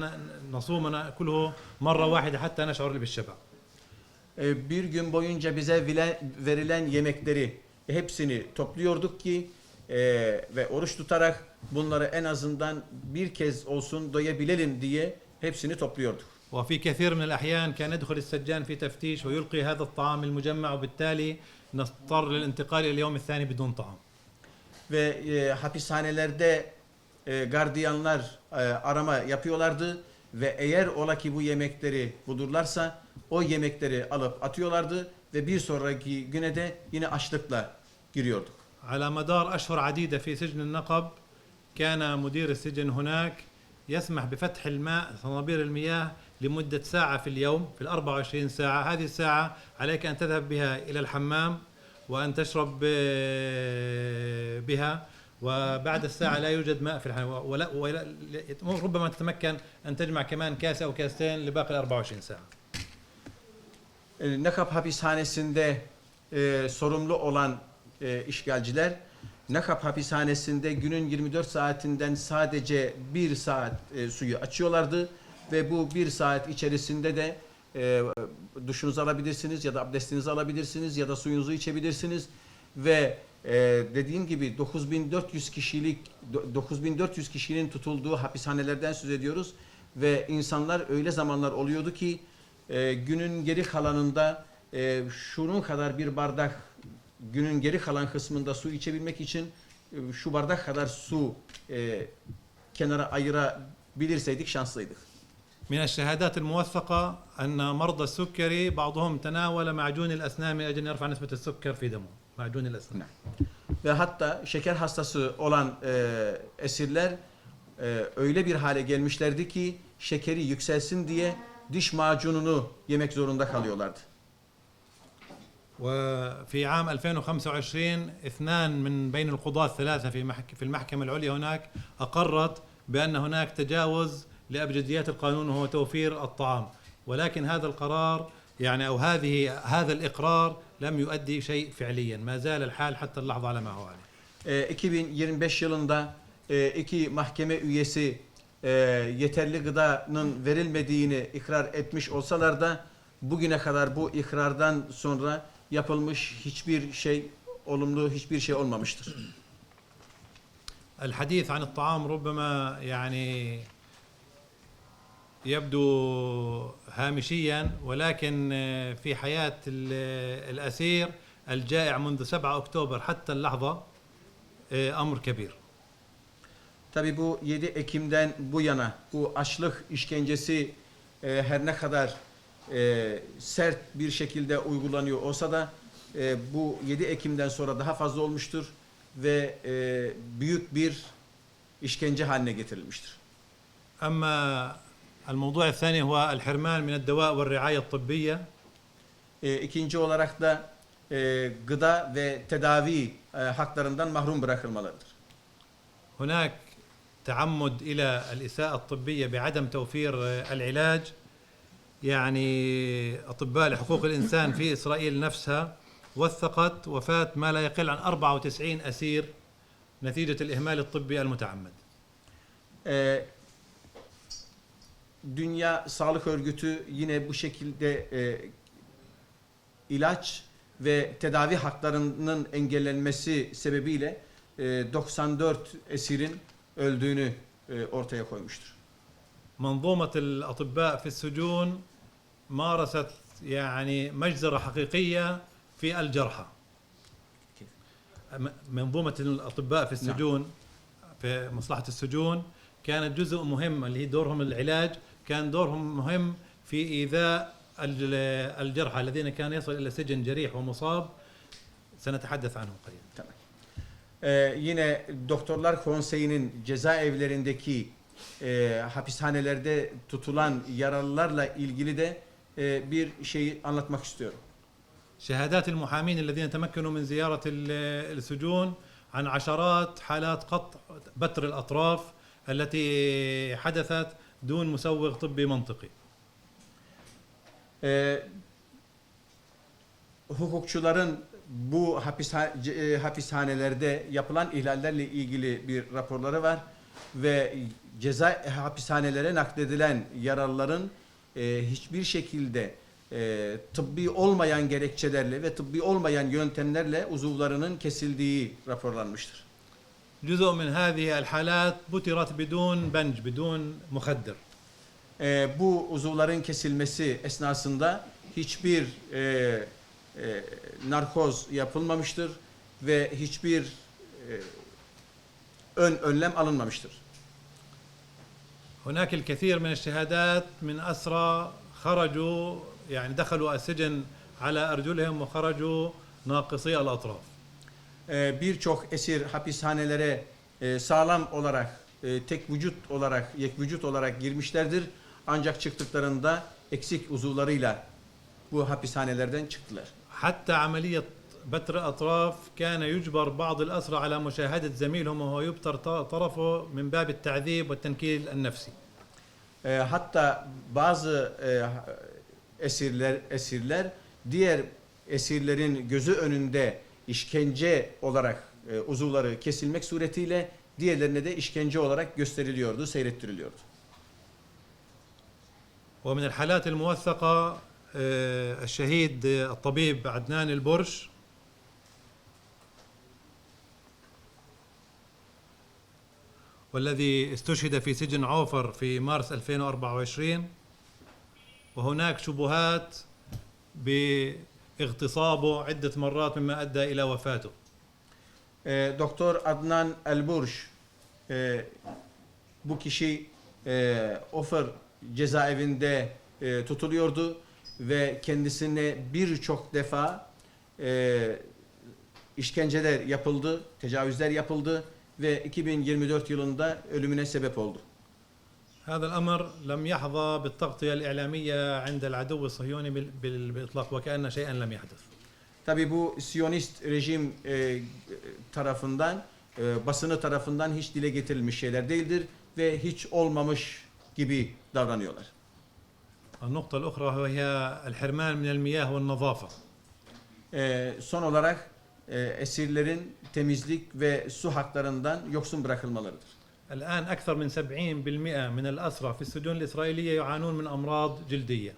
نصوم نأكله مرة واحدة حتى نشعر بالشبع. Bir gün boyunca bize verilen yemekleri hepsini topluyorduk ki ve oruç tutarak bunları en azından bir kez olsun doyabilelim diye hepsini topluyorduk. وفي كثير من الأحيان كان يدخل السجان في تفتيش ويلقي هذا الطعام المجمع وبالتالي نضطر للانتقال إلى اليوم الثاني بدون طعام. Ve hapishanelerde gardiyanlar arama yapıyorlardı ve eğer ola ki bu yemekleri bulurlarsa o yemekleri alıp atıyorlardı ve bir sonraki güne de yine açlıkla giriyorduk. على مدار أشهر عديدة في سجن النقب كان مدير السجن هناك يسمح بفتح الماء صنابير المياه لمدة ساعة في اليوم في 24 ساعة. هذه الساعة عليك أن تذهب بها إلى الحمام وأن تشرب بها وبعد الساعة لا يوجد ماء في الحمام ربما تتمكن أن تجمع كمان كاسة أو كاستين لباقي 24 ساعة. Nakab hapishanesinde sorumlu olan işgalciler Nakab hapishanesinde günün 24 saatinden sadece 1 saat suyu açıyorlardı ve bu 1 saat içerisinde de duşunuzu alabilirsiniz ya da abdestinizi alabilirsiniz ya da suyunuzu içebilirsiniz ve dediğim gibi 9400 kişinin tutulduğu hapishanelerden söz ediyoruz ve insanlar öyle zamanlar oluyordu ki günün geri kalanında şunun kadar bir bardak günün geri kalan kısmında su içebilmek için şu bardak kadar su kenara ayırabilirseydik şanslıydık. من الشهادات الموثقة أن مرضى السكري بعضهم تناول معجون الأسنان من أجل يرفع نسبة السكر في دمه. معجون الأسنان. Ve hatta şeker hastası olan esirler öyle bir hale gelmişlerdi ki şekeri yükselsin diye diş macununu yemek zorunda kalıyorlardı. وفي عام 2025 اثنان من بين القضاة الثلاثة في المحكمة العليا هناك أقرت بأن هناك تجاوز لأبجديات القانون وهو توفير الطعام ولكن هذا القرار يعني أو هذا الإقرار لم يؤدي شيء فعليا ما زال الحال حتى اللحظة على ما هو عليه. 2025 yılında iki mahkeme üyesi yeterli gıdanın verilmediğini ikrar etmiş olsalar da bugüne kadar bu ikrardan sonra yapılmış hiçbir şey, olumlu hiçbir şey olmamıştır. الحديث عن الطعام ربما يعني يبدو هامشيا ولكن في حياة الأسير الجائع منذ 7 أكتوبر حتى اللحظة أمر كبير. Tabii bu 7 Ekim'den bu yana bu açlık işkencesi her ne kadar sert bir şekilde uygulanıyor olsa da bu 7 Ekim'den sonra daha fazla olmuştur ve büyük bir işkence haline getirilmiştir. أما الموضوع الثاني هو الحرمان من الدواء والرعاية الطبية. İkinci olarak da gıda ve tedavi haklarından mahrum bırakılmalarıdır. هناك تعمد إلى الإساءة الطبية بعدم توفير العلاج. يعني أطباء لحقوق الإنسان في إسرائيل نفسها وثقت وفاة ما لا يقل عن 94 أسير نتيجة الإهمال الطبي المتعمد. Dünya Sağlık Örgütü yine bu şekilde ilaç ve tedavi haklarının engellenmesi sebebiyle 94 esirin öldüğünü ortaya koymuştur. منظومة الأطباء في السجون مارست يعني مجزرة حقيقية في الجرحى. منظومة الأطباء في السجون في مصلحة السجون كانت جزء مهم اللي هي دورهم العلاج، كان دورهم مهم في إيذاء الجرحى الذين كان يصل إلى سجن جريح ومصاب سنتحدث عنهم قليلا. Tamam. Yine Doktorlar Konseyi'nin cezaevlerindeki hapishanelerde tutulan yaralılarla ilgili de bir şeyi anlatmak istiyorum. شهادات المحامين الذين تمكنوا من زيارة السجون عن عشرات حالات قطع بتر الأطراف التي حدثت دون مسوغ طبي منطقي. Hukukçuların bu hapishanelerde yapılan ihlallerle ilgili bir raporları var ve ceza hapishanelere nakledilen yaralıların hiçbir şekilde tıbbi olmayan gerekçelerle ve tıbbi olmayan yöntemlerle uzuvlarının kesildiği raporlanmıştır. جزء من هذه الحالات بترت بدون بنج بدون مخدر. Bu uzuvların kesilmesi esnasında hiçbir narkoz yapılmamıştır ve hiçbir önlem alınmamıştır. هناك الكثير من الشهادات من أسرى خرجوا يعني دخلوا السجن على أرجلهم وخرجوا ناقصي الأطراف. Birçok esir hapishanelere sağlam olarak, tek vücut olarak, yek vücut olarak girmişlerdir. Ancak çıktıklarında eksik uzuvlarıyla bu hapishanelerden çıktılar. حتى عملية بتر الأطراف كان يجبر بعض الأسرى على مشاهدة زميلهم وهو يبتر طرفه من باب التعذيب والتنكيل النفسي. Hatta bazı esirler diğer esirlerin gözü önünde işkence olarak uzuvları kesilmek suretiyle diğerlerine de işkence olarak gösteriliyordu, seyrettiriliyordu. ومن الحالات الموثقة الشهيد الطبيب عدنان البرش والذي استشهد في سجن عوفر في مارس 2024 وهناك شبهات باغتصابه عدة مرات مما أدى إلى وفاته. Doktor Adnan Elburş bu kişi Ofer cezaevinde tutuluyordu ve kendisine birçok defa işkenceler yapıldı, tecavüzler yapıldı ve 2024 yılında ölümüne sebep oldu. هذا الأمر لم يحظى بالتغطية الإعلامية عند العدو الصهيوني بالإطلاق وكأن شيئا لم يحدث. Tabii bu Siyonist rejim tarafından, basını tarafından hiç dile getirilmiş şeyler değildir ve hiç olmamış gibi davranıyorlar. النقطة الأخرى هي الحرمان من المياه والنظافة. Son olarak esirlerin temizlik ve su haklarından yoksun bırakılmalarıdır. الآن أكثر من 70% من الأسرى في السجون الإسرائيلية يعانون من أمراض جلدية.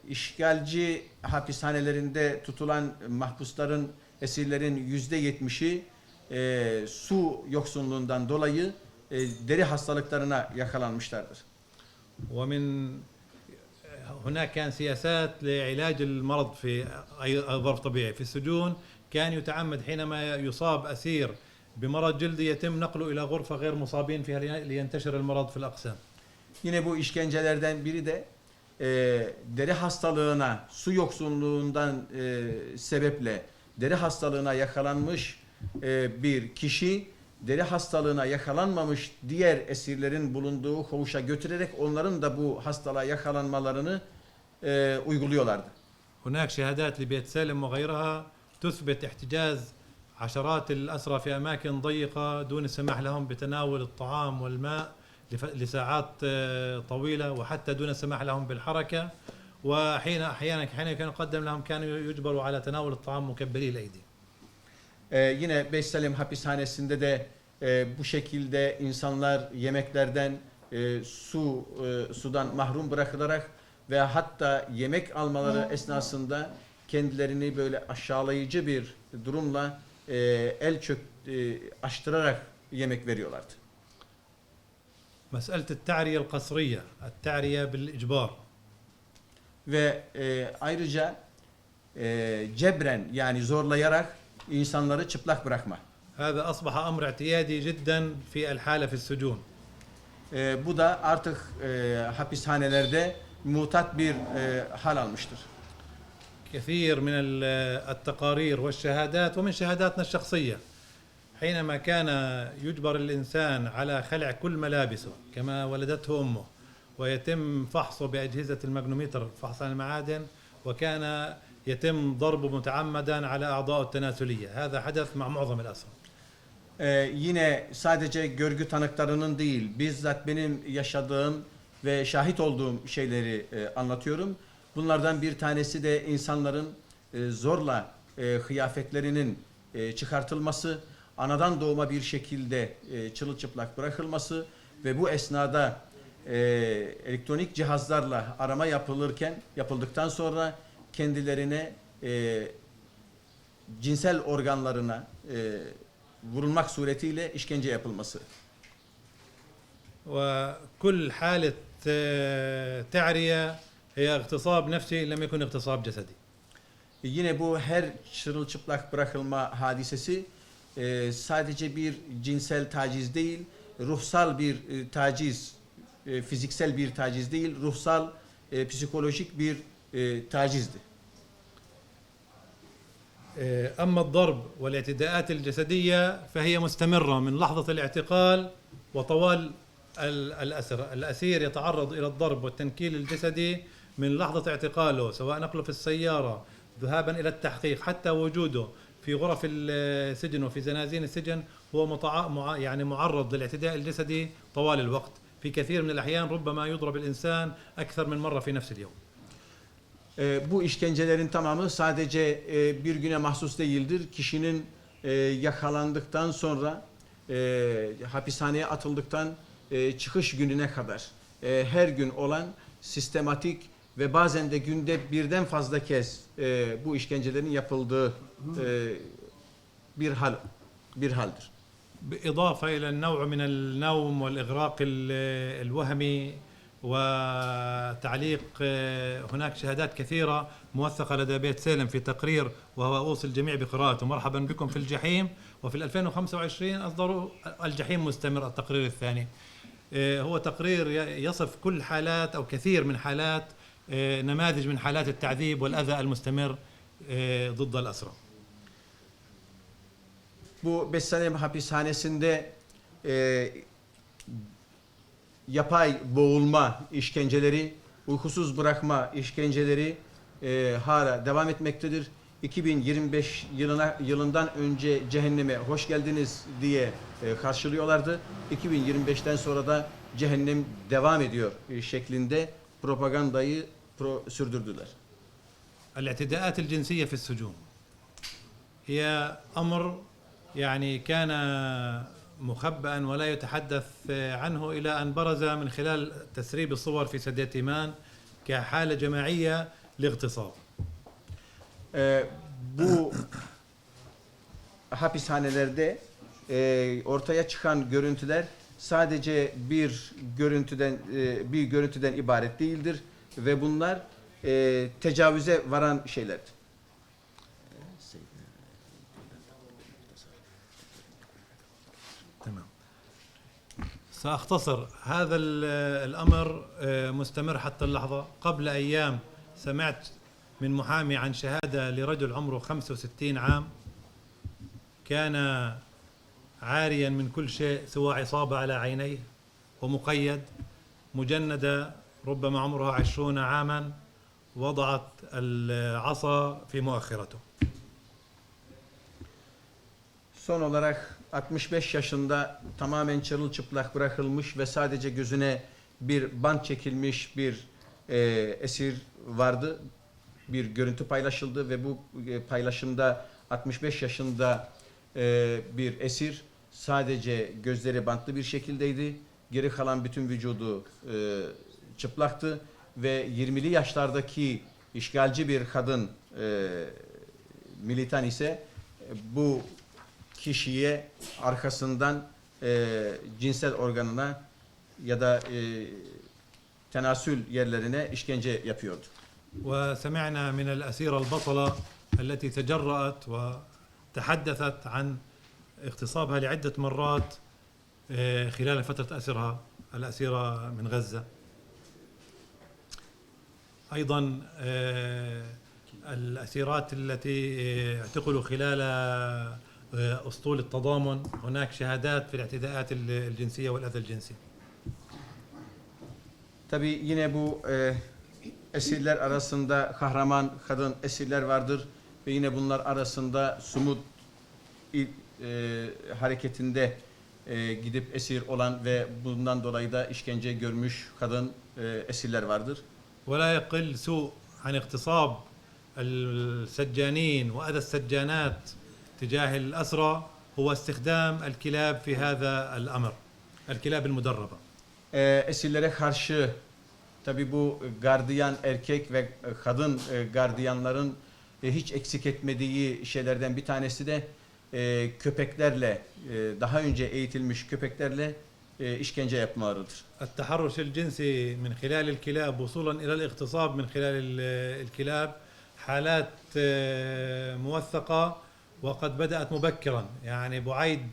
İşgalci hapishanelerinde tutulan mahpusların, esirlerin %70'i su yoksunluğundan dolayı deri hastalıklarına yakalanmışlardır. ومن هناك كان سياسات لعلاج المرض في أي ظرف طبيعي في السجون كان يتعمد حينما يصاب أسير بمرض جلدي يتم نقله إلى غرفة غير مصابين فيها لينتشر المرض في الأقسام. Yine bu işkencelerden biri de deri hastalığına, su yoksunluğundan sebeple deri hastalığına yakalanmış bir kişi deri hastalığına yakalanmamış diğer esirlerin bulunduğu koğuşa götürerek onların da bu hastalığa yakalanmalarını uyguluyorlardı. هناك شهادات لبيت سالم وغيرها تثبت احتجاز عشرات الأسرى في أماكن ضيقة دون السماح لهم بتناول الطعام والماء لساعات طويلة وحتى دون السماح لهم بالحركة أحيانا حين كان يقدم لهم كانوا يجبروا على تناول الطعام مكبري الأيدي. Yine Beyt Salim hapishanesinde de bu şekilde insanlar yemeklerden, sudan mahrum bırakılarak ve hatta yemek almaları esnasında kendilerini böyle aşağılayıcı bir durumla açtırarak yemek veriyorlardı. مسألة التعرية القسرية، التعرية بالإجبار. Ve ayrıca cebren yani zorlayarak insanları çıplak bırakma. هذا أصبح أمر اعتيادي جدا في الحالة في السجون. Bu da artık hapishanelerde mutat bir hal almıştır. كثير من التقارير والشهادات ومن شهاداتنا الشخصية حينما كان يجبر الإنسان على خلع كل ملابسه كما ولدته أمه ويتم فحصه بأجهزة الماغنومتر فحص عن المعادن وكان يتم ضربه متعمدا على أعضائه التناسلية. هذا حدث مع معظم الأسرى. Yine sadece görgü tanıklarının değil, bizzat benim yaşadığım ve şahit olduğum şeyleri anlatıyorum. Bunlardan bir tanesi de insanların zorla kıyafetlerinin çıkartılması, anadan doğma bir şekilde çırılçıplak bırakılması ve bu esnada elektronik cihazlarla arama yapıldıktan sonra kendilerine cinsel organlarına vurulmak suretiyle işkence yapılması. وكل حالة تعرية هي اغتصاب نفسي لم يكن اغتصاب جسدي. Yine bu her çırılçıplak bırakılma hadisesi sadece bir cinsel taciz değil, ruhsal bir taciz, fiziksel bir taciz değil, ruhsal, psikolojik bir tacizdi. أما الضرب والاعتداءات الجسدية فهي مستمرة من لحظة الاعتقال وطوال الأسير يتعرض إلى الضرب والتنكيل الجسدي من لحظة اعتقاله سواء نقله في السيارة ذهابا إلى التحقيق حتى وجوده في غرف السجن وفي زنازين السجن هو يعني معرض للاعتداء الجسدي طوال الوقت. في كثير من الأحيان ربما يضرب الإنسان أكثر من مرة في نفس اليوم. Bu işkencelerin tamamı sadece bir güne mahsus değildir. Kişinin yakalandıktan sonra hapishaneye atıldıktan çıkış gününe kadar her gün olan sistematik ve bazen de günde birden fazla kez bu işkencelerin yapıldığı bir haldir. بالإضافة إلى النوع من النوم والإغراق الوهمي وتعليق هناك شهادات كثيرة موثقة لدى بيت سالم في تقرير وهو أوصي الجميع بقراءته مرحبا بكم في الجحيم وفي 2025 أصدروا الجحيم مستمر التقرير الثاني. هو تقرير يصف كل حالات أو كثير من حالات نماذج من حالات التعذيب والأذى المستمر ضد الأسرى. Bu Beyt Salim hapishanesinde yapay boğulma işkenceleri, uykusuz bırakma işkenceleri hala devam etmektedir. 2025 yılından önce cehenneme hoş geldiniz diye karşılıyorlardı. 2025'ten sonra da cehennem devam ediyor şeklinde propagandayı sürdürdüler. الاعتداءات الجنسية في السجون هي أمر يعني كان مخبأ ولا يتحدث عنه إلى أن برز من خلال تسريب الصور في سديتيمان كحالة جماعية لاغتصاب. Bu hapishanelerde ortaya çıkan görüntüler sadece bir görüntüden ibaret değildir ve bunlar tecavüze varan şeylerdir. تمام. سأختصر هذا الأمر مستمر حتى اللحظة. قبل أيام سمعت من محامي عن شهادة لرجل عمره 65 عام كان عاريا من كل شيء سوى عصابة على عينيه ومقيد، مجندة ربما عمرها 20 عاما، وضعت العصا في مؤخرته. Son olarak 65 yaşında tamamen çırılçıplak bırakılmış ve sadece gözüne bir bant çekilmiş bir esir vardı. Bir görüntü paylaşıldı ve bu paylaşımda 65 yaşında bir esir sadece gözleri bantlı bir şekildeydi. Geri kalan bütün vücudu çıplaktı ve 20'li yaşlardaki işgalci bir kadın militan ise bu kişiye arkasından cinsel organına ya da tenasül yerlerine işkence yapıyordu. وسمعنا من الأسيرة البطلة التي تجرأت وتحدثت عن اغتصابها لعدة مرات خلال فترة أسرها الأسيرة من غزة. أيضا الأسيرات التي اعتقلوا خلال أسطول التضامن هناك شهادات في الاعتداءات الجنسية والأذى الجنسي. Tabii yine bu esirler arasında kahraman kadın esirler vardır ve yine bunlar arasında Sumud hareketinde gidip esir olan ve bundan dolayı da işkence görmüş kadın esirler vardır. ولا يقل سوء عن اغتصاب السجانين وأذى السجانات تجاه الأسرى هو استخدام الكلاب في هذا الأمر، الكلاب المدربة. Esirlere karşı tabii bu gardiyan erkek ve kadın gardiyanların hiç eksik etmediği şeylerden bir tanesi de köpeklerle daha önce eğitilmiş köpeklerle işkence yapmalarıdır. التحرش الجنسي من خلال الكلاب وصولا إلى الاغتصاب من خلال الكلاب حالات موثقة وقد بدأت مبكرا، يعني بعيد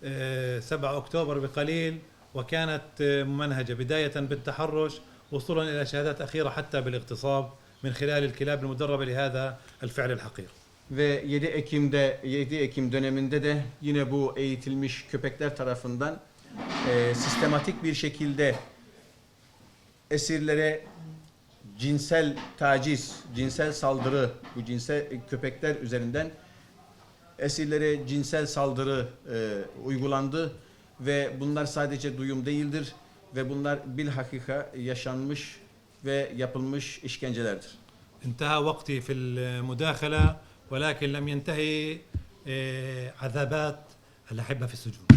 7 أكتوبر بقليل وكانت ممنهجة بداية بالتحرش وصولا إلى شهادات أخيرة حتى بالاغتصاب من خلال الكلاب المدربة لهذا الفعل الحقير. Ve 7 Ekim döneminde de yine bu eğitilmiş köpekler tarafından sistematik bir şekilde esirlere cinsel taciz, cinsel saldırı, bu cinsel köpekler üzerinden esirlere cinsel saldırı uygulandı ve bunlar sadece duyum değildir ve bunlar bilhakika yaşanmış ve yapılmış işkencelerdir. انتهى وقتي في المداخلة ولكن لم ينتهي عذابات الأحبة في السجون.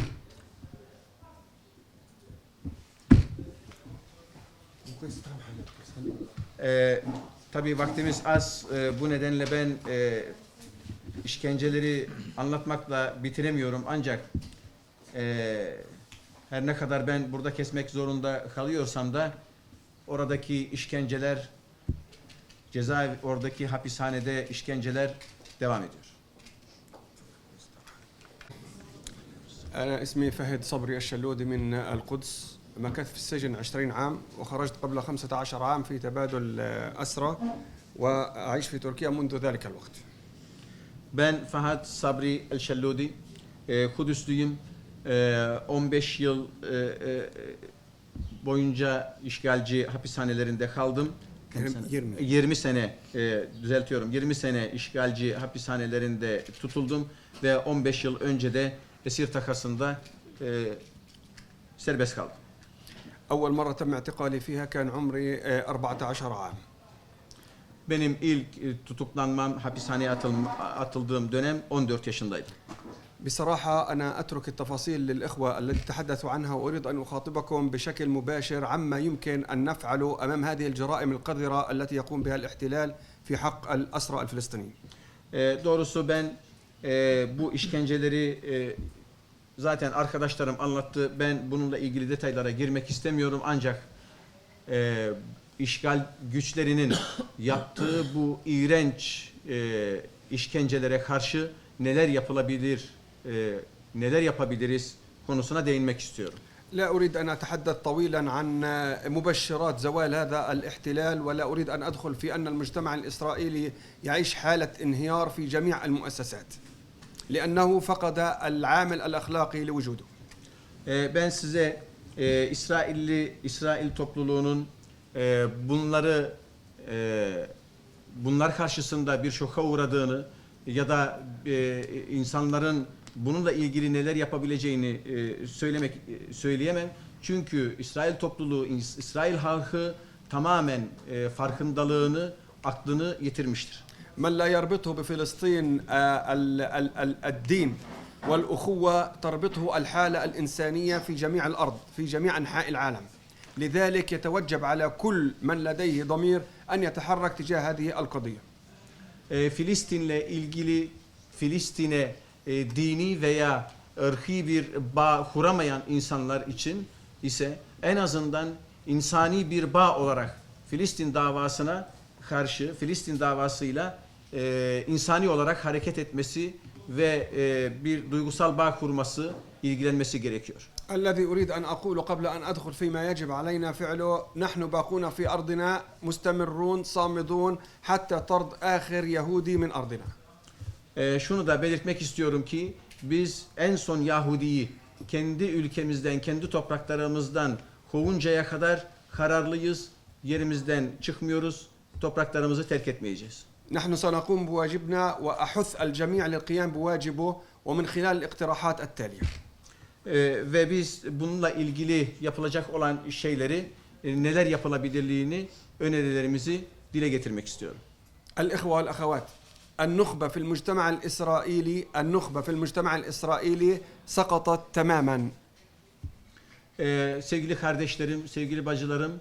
Tabii vaktimiz az, bu nedenle ben işkenceleri anlatmakla bitiremiyorum ancak her ne kadar ben burada kesmek zorunda kalıyorsam da oradaki işkenceler, oradaki hapishanede işkenceler devam ediyor. أنا اسمي فهد صبري الشلودي من القدس، مكثت في السجن 20 عام وخرجت قبل 15 عام في تبادل أسرى وأعيش في تركيا منذ ذلك الوقت. Ben Fahad Sabri El-Şelludi, Kudüslüyüm. 15 yıl boyunca işgalci hapishanelerinde kaldım. 20 sene düzeltiyorum. 20 sene işgalci hapishanelerinde tutuldum ve 15 yıl önce de esir takasında serbest kaldım. أول مرة تم اعتقالي فيها كان عمري 14 عام. Benim ilk tutuklanmam, hapishaneye atıldığım dönem 14 yaşındaydım. بصراحة أنا أترك التفاصيل للإخوة التي تحدثوا عنها وأريد أن أخاطبكم بشكل مباشر عما يمكن أن نفعله أمام هذه الجرائم القذرة التي يقوم بها الاحتلال في حق الأسرى الفلسطينيين. Doğrusu ben bu işkenceleri zaten arkadaşlarım anlattı. Ben bununla ilgili detaylara girmek istemiyorum. Ancak işgal güçlerinin yaptığı bu iğrenç işkencelere karşı neler yapılabilir, neler yapabiliriz konusuna değinmek istiyorum. لا أريد أن أتحدث طويلا عن مبشرات زوال هذا الاحتلال ولا أريد أن أدخل في أن المجتمع الإسرائيلي يعيش حالة انهيار في جميع المؤسسات لأنه فقد العامل الأخلاقي لوجوده. Ben size İsrail topluluğunun bunlar karşısında bir şoka uğradığını ya da insanların bununla ilgili neler yapabileceğini söyleyemem. Çünkü İsrail topluluğu, İsrail halkı tamamen farkındalığını, aklını yitirmiştir. من لا يربطه بفلسطين الدين والأخوة تربطه الحالة الإنسانية في جميع الأرض في جميع أنحاء العالم. لذلك يتوجب على كل من لديه ضمير أن يتحرك تجاه هذه القضية. Filistin'le ilgili Filistin'e dini veya ırkî bir bağ kuramayan insanlar için ise en azından insani bir bağ olarak Filistin davasına karşı, Filistin davasıyla insani olarak hareket etmesi ve bir duygusal bağ kurması, ilgilenmesi gerekiyor. الذي أريد أن أقول قبل أن أدخل فيما يجب علينا فعله نحن باقون في أرضنا مستمرون صامدون حتى طرد آخر يهودي من أرضنا. Şunu da belirtmek istiyorum ki biz en son Yahudi'yi kendi ülkemizden, kendi topraklarımızdan kovuncaya kadar kararlıyız. Yerimizden çıkmıyoruz. Topraklarımızı terk etmeyeceğiz. نحن سنقوم بواجبنا وأحث الجميع للقيام بواجبه ومن خلال الاقتراحات التالية. Ve biz bununla ilgili yapılacak olan şeyleri, neler yapılabilirliğini, önerilerimizi dile getirmek istiyorum. الإخوة والأخوات النخبة في المجتمع الإسرائيلي سقطت تماما. Sevgili kardeşlerim, sevgili bacılarım,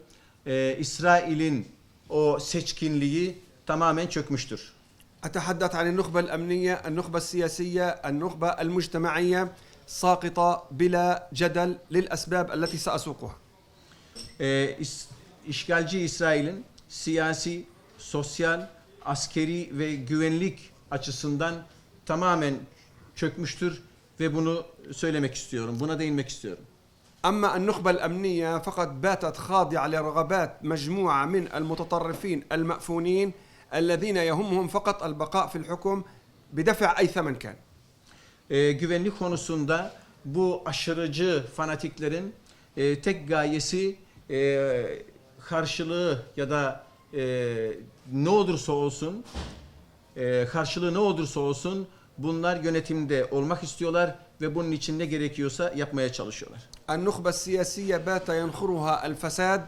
İsrail'in o seçkinliği tamamen çökmüştür. أتحدث عن النخبة الأمنية، النخبة السياسية، النخبة المجتمعية ساقطة بلا جدل للأسباب التي سأسوقها. İşgalci İsrail'in siyasi, sosyal, askeri ve güvenlik açısından tamamen çökmüştür ve bunu söylemek istiyorum, buna değinmek istiyorum. أما النخبة الأمنية فقد باتت خاضعة لرغبات مجموعة من المتطرفين المأفونين الذين يهمهم فقط البقاء في الحكم بدفع أي ثمن كان. Güvenlik konusunda bu aşırıcı fanatiklerin tek gayesi karşılığı ya da ne olursa olsun karşılığı ne olursa olsun bunlar yönetimde olmak istiyorlar ve bunun için ne gerekiyorsa yapmaya çalışıyorlar. النخبة السياسية بات ينخرها الفساد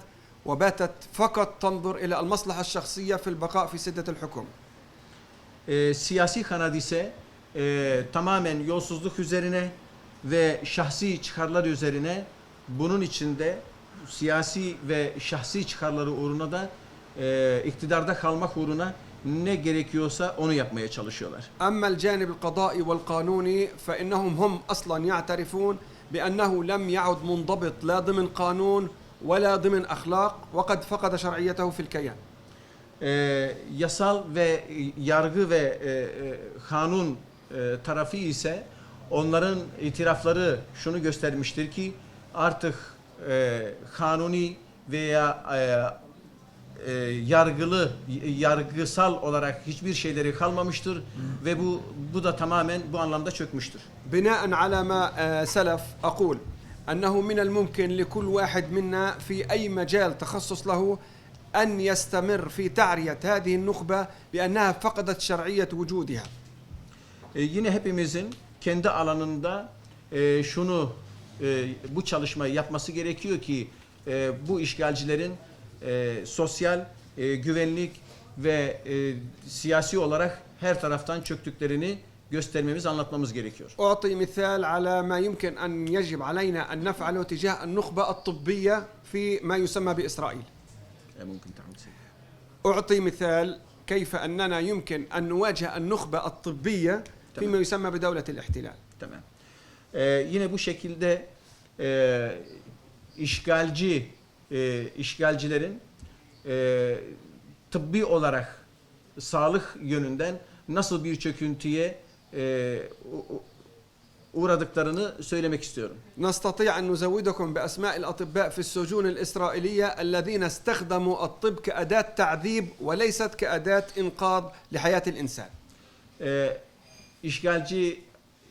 وباتت فقط تنظر إلى المصلحة الشخصية في البقاء في سدة الحكم. Siyasi kanat ise tamamen yolsuzluk üzerine ve şahsi çıkarlar üzerine, bunun içinde siyasi ve şahsi çıkarları uğruna da iktidarda kalmak uğruna ne gerekiyorsa onu yapmaya çalışıyorlar. أما الجانب القضائي والقانوني فإنهم هم أصلا يعترفون بأنه لم يعد منضبط لا ضمن قانون ولا ضمن أخلاق وقد فقد شرعيته في الكيان. Yasal ve yargı ve kanun tarafı ise onların itirafları şunu göstermiştir ki artık kanuni veya yargısal olarak hiçbir şeyleri kalmamıştır ve bu da tamamen bu anlamda çökmüştür. بناء على ما سلف أقول أنه من الممكن لكل واحد منا في أي مجال تخصص له أن يستمر في تعرية هذه النخبة بأنها فقدت شرعية وجودها. Yine hepimizin kendi alanında bu çalışmayı yapması gerekiyor ki bu işgalcilerin sosyal, güvenlik ve siyasi olarak her taraftan çöktüklerini göstermemiz, anlatmamız gerekiyor. أعطي مثال على ما يمكن أن يجب علينا أن نفعله تجاه النخبة الطبية في ما يسمى بإسرائيل. ممكن تعمل شيء. أعطي مثال كيف أننا يمكن أن نواجه النخبة الطبية فيما يسمى بدولة الاحتلال. Tamam. Yine bu şekilde işgalcilerin tıbbi olarak sağlık yönünden nasıl bir çöküntüye uğradıklarını söylemek istiyorum. نستطيع أن نزودكم بأسماء الأطباء في السجون الإسرائيلية الذين استخدموا الطب كأداة تعذيب وليست كأداة إنقاذ لحياة الإنسان.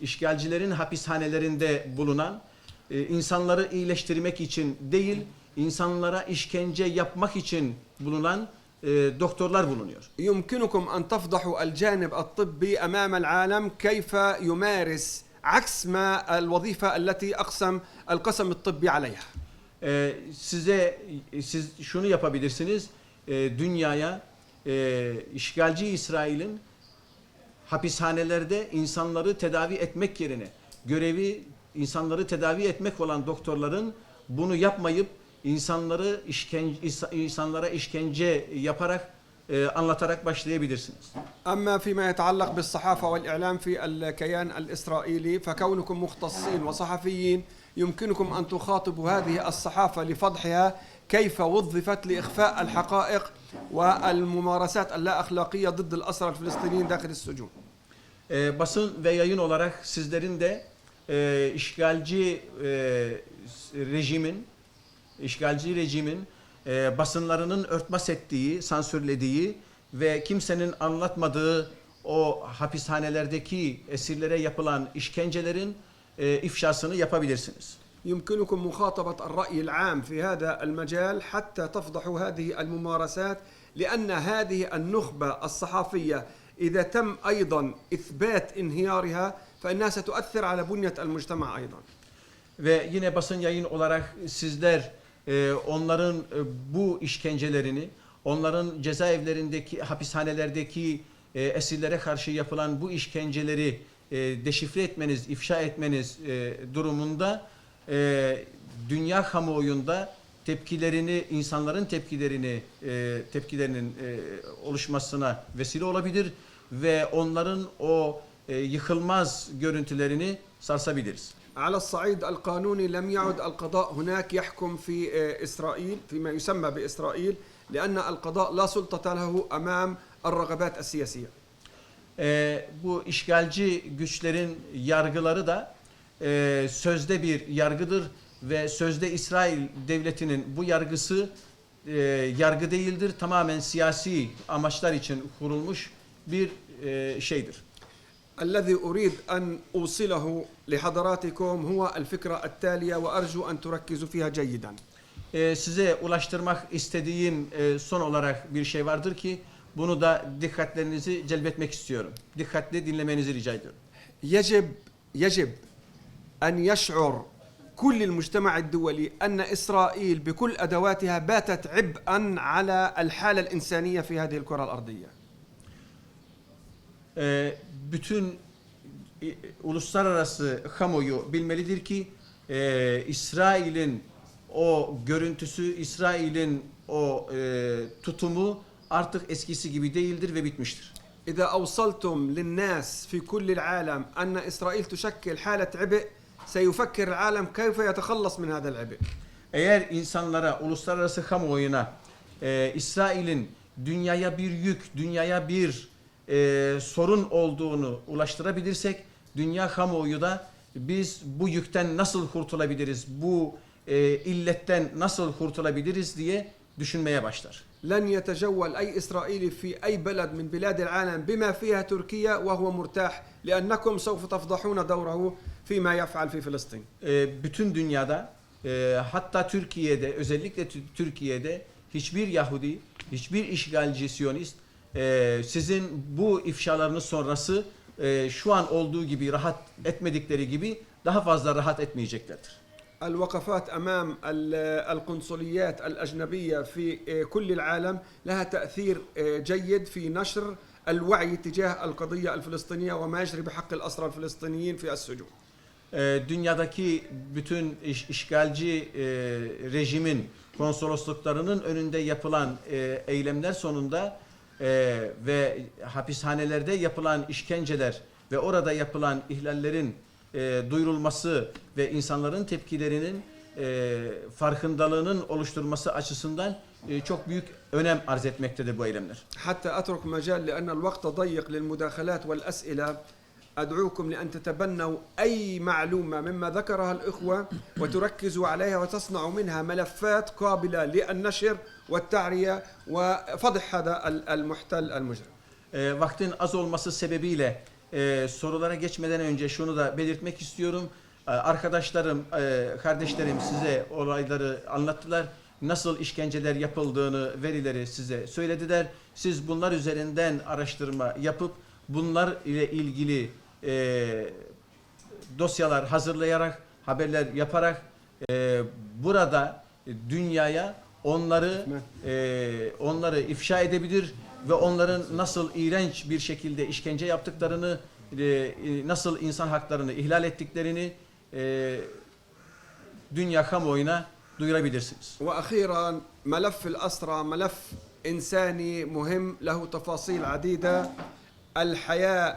İşgalcilerin hapishanelerinde bulunan insanları iyileştirmek için değil, insanlara işkence yapmak için bulunan doktorlar bulunuyor. يمكنكم أن تفضحوا الجانب الطبي أمام العالم كيف يمارس عكس ما الوظيفة التي أقسم القسم الطبي عليها. Siz şunu yapabilirsiniz, dünyaya işgalci İsrail'in hapishanelerde insanları tedavi etmek yerine görevi insanları tedavi etmek olan doktorların bunu yapmayıp insanlara işkence yaparak anlatarak başlayabilirsiniz. أما فيما يتعلق بالصحافة والإعلام في الكيان الإسرائيلي فكونكم مختصين وصحفيين يمكنكم أن تخاطبوا هذه الصحافة لفضحها كيف وظفت لإخفاء الحقائق والممارسات اللا أخلاقية ضد الأسرى الفلسطينيين داخل السجون. Basın ve yayın olarak sizlerin de işgalci rejimin basınlarının örtbas ettiği, sansürlediği ve kimsenin anlatmadığı o hapishanelerdeki esirlere yapılan işkencelerin ifşasını yapabilirsiniz. يمكنكم مخاطبة الرأي العام في هذا المجال حتى تفضحوا هذه الممارسات لأن هذه النخبة الصحفية إذا تم أيضا إثبات انهيارها فإنها ستؤثر على بنية المجتمع أيضا. Ve yine basın yayın olarak sizler onların bu işkencelerini, onların cezaevlerindeki, hapishanelerdeki esirlere karşı yapılan bu işkenceleri deşifre etmeniz, ifşa etmeniz durumunda dünya kamuoyunda insanların tepkilerinin oluşmasına vesile olabilir ve onların o yıkılmaz görüntülerini sarsabiliriz. على الصعيد القانوني لم يعد القضاء هناك يحكم في إسرائيل فيما يسمى بإسرائيل لأن القضاء لا سلطة له أمام الرغبات السياسية. Bu işgalci güçlerin yargıları da sözde bir yargıdır ve sözde İsrail devletinin bu yargısı yargı değildir. Tamamen siyasi amaçlar için kurulmuş bir şeydir. الذي أريد أن أوصله لحضراتكم هو الفكرة التالية وأرجو أن تركزوا فيها جيدا. Size ulaştırmak istediğim son olarak bir şey vardır ki bunu da dikkatlerinizi celbetmek istiyorum. Dikkatli dinlemenizi rica ediyorum. يجب أن يشعر كل المجتمع الدولي أن إسرائيل بكل أدواتها باتت عبئا على الحالة الإنسانية في هذه الكرة الأرضية. Bütün uluslararası kamuoyu bilmelidir ki İsrail'in o görüntüsü, İsrail'in o tutumu artık eskisi gibi değildir ve bitmiştir. إذا أوصلتم للناس في كل العالم أن إسرائيل تشكل حالة عبء سيفكر العالم كيف يتخلص من هذا العبء. Eğer insanlara, uluslararası kamuoyuna İsrail'in dünyaya bir yük, dünyaya bir sorun olduğunu ulaştırabilirsek, dünya kamuoyu da biz bu yükten nasıl kurtulabiliriz, bu illetten nasıl kurtulabiliriz diye düşünmeye başlar. لن يتجول أي إسرائيلي في أي بلد من بلاد العالم بما فيها تركيا وهو مرتاح لأنكم سوف تفضحون دوره فيما يفعل في فلسطين. Bütün dünyada, hatta Türkiye'de, özellikle Türkiye'de hiçbir Yahudi, hiçbir işgalci Siyonist sizin bu ifşalarınız sonrası şu an olduğu gibi rahat etmedikleri gibi daha fazla rahat etmeyeceklerdir. الوقفات أمام القنصليات الأجنبية في كل العالم لها تأثير جيد في نشر الوعي تجاه القضية الفلسطينية وما يجري بحق الأسرى الفلسطينيين في السجون. Dünyadaki bütün işgalci rejimin konsolosluklarının önünde yapılan eylemler sonunda ve hapishanelerde yapılan işkenceler ve orada yapılan ihlallerin duyurulması ve insanların tepkilerinin farkındalığının oluşturması açısından çok büyük önem arz etmektedir bu eylemler. حتى أترك مجال لأن الوقت ضيق للمداخلات والأسئلة أدعوكم لأن تتبنوا أي معلومة مما ذكرها الإخوة وتركزوا عليها وتصنعوا منها ملفات قابلة للنشر والتعرية وفضح هذا المحتل المجرم. Vaktin az olması sebebiyle sorulara geçmeden önce şunu da belirtmek istiyorum. Arkadaşlarım, kardeşlerim size olayları anlattılar. Nasıl işkenceler yapıldığını, verileri size söylediler. Siz bunlar üzerinden araştırma yapıp bunlar ile ilgili dosyalar hazırlayarak, haberler yaparak burada dünyaya onları ifşa edebilir ve onların nasıl iğrenç bir şekilde işkence yaptıklarını, nasıl insan haklarını ihlal ettiklerini dünya kamuoyuna duyurabilirsiniz. وأخيرا ملف الأسرى ملف إنساني مهم له تفاصيل عديدة. الحياة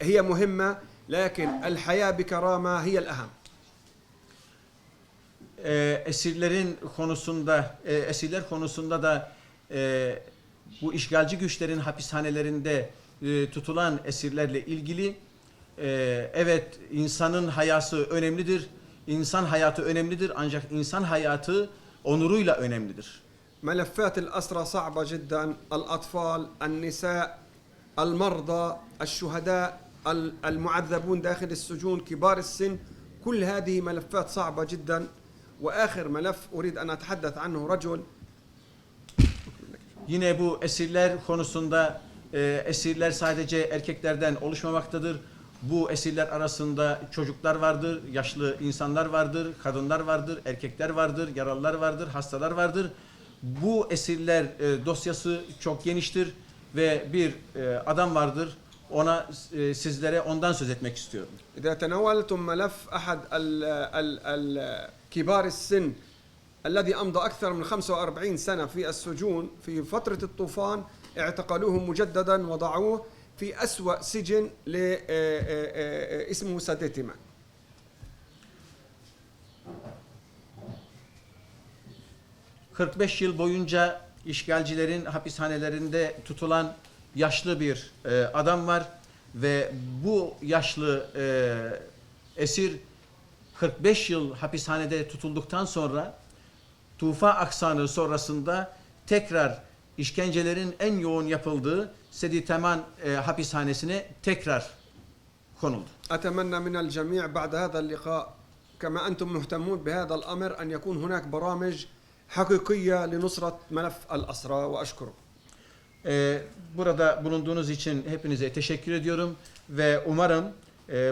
هي مهمة لكن الحياة بكرامة هي الأهم. Esirler konusunda da bu işgalci güçlerin hapishanelerinde tutulan esirlerle ilgili evet insanın hayatı önemlidir. İnsan hayatı önemlidir ancak insan hayatı onuruyla önemlidir. ملفات الأسرى صعبة جدا. الأطفال، النساء، المرضى، الشهداء، المعذبون داخل السجون، كبار السن، كل هذه ملفات صعبة جدا. وآخر ملف أريد أن أتحدث عنه رجل. Yine bu esirler konusunda esirler sadece erkeklerden oluşmamaktadır. Bu esirler arasında çocuklar vardır, yaşlı insanlar vardır, kadınlar vardır, erkekler vardır, yaralılar vardır, hastalar vardır. Bu esirler dosyası çok geniştir ve bir adam vardır. Sizlere ondan söz etmek istiyorum. إذا تناولتم ملف أحد كبار السن الذي أمضى أكثر من 45 سنة في السجون في فترة الطوفان اعتقلوه مجددا وضعوه في أسوأ سجن اسمه ساديتما. ...45 yıl boyunca işgalcilerin hapishanelerinde tutulan yaşlı bir adam var ve bu yaşlı esir 45 yıl hapishanede tutulduktan sonra Tufa aksanı sonrasında tekrar işkencelerin en yoğun yapıldığı Sedi Teman hapishanesine tekrar konuldu. أتمنى من الجميع بعد هذا اللقاء كما أنتم مهتمون بهذا الأمر أن يكون هناك برامج حقيقية لنصرة ملف الأسرى وأشكركم. Burada bulunduğunuz için hepinize teşekkür ediyorum ve umarım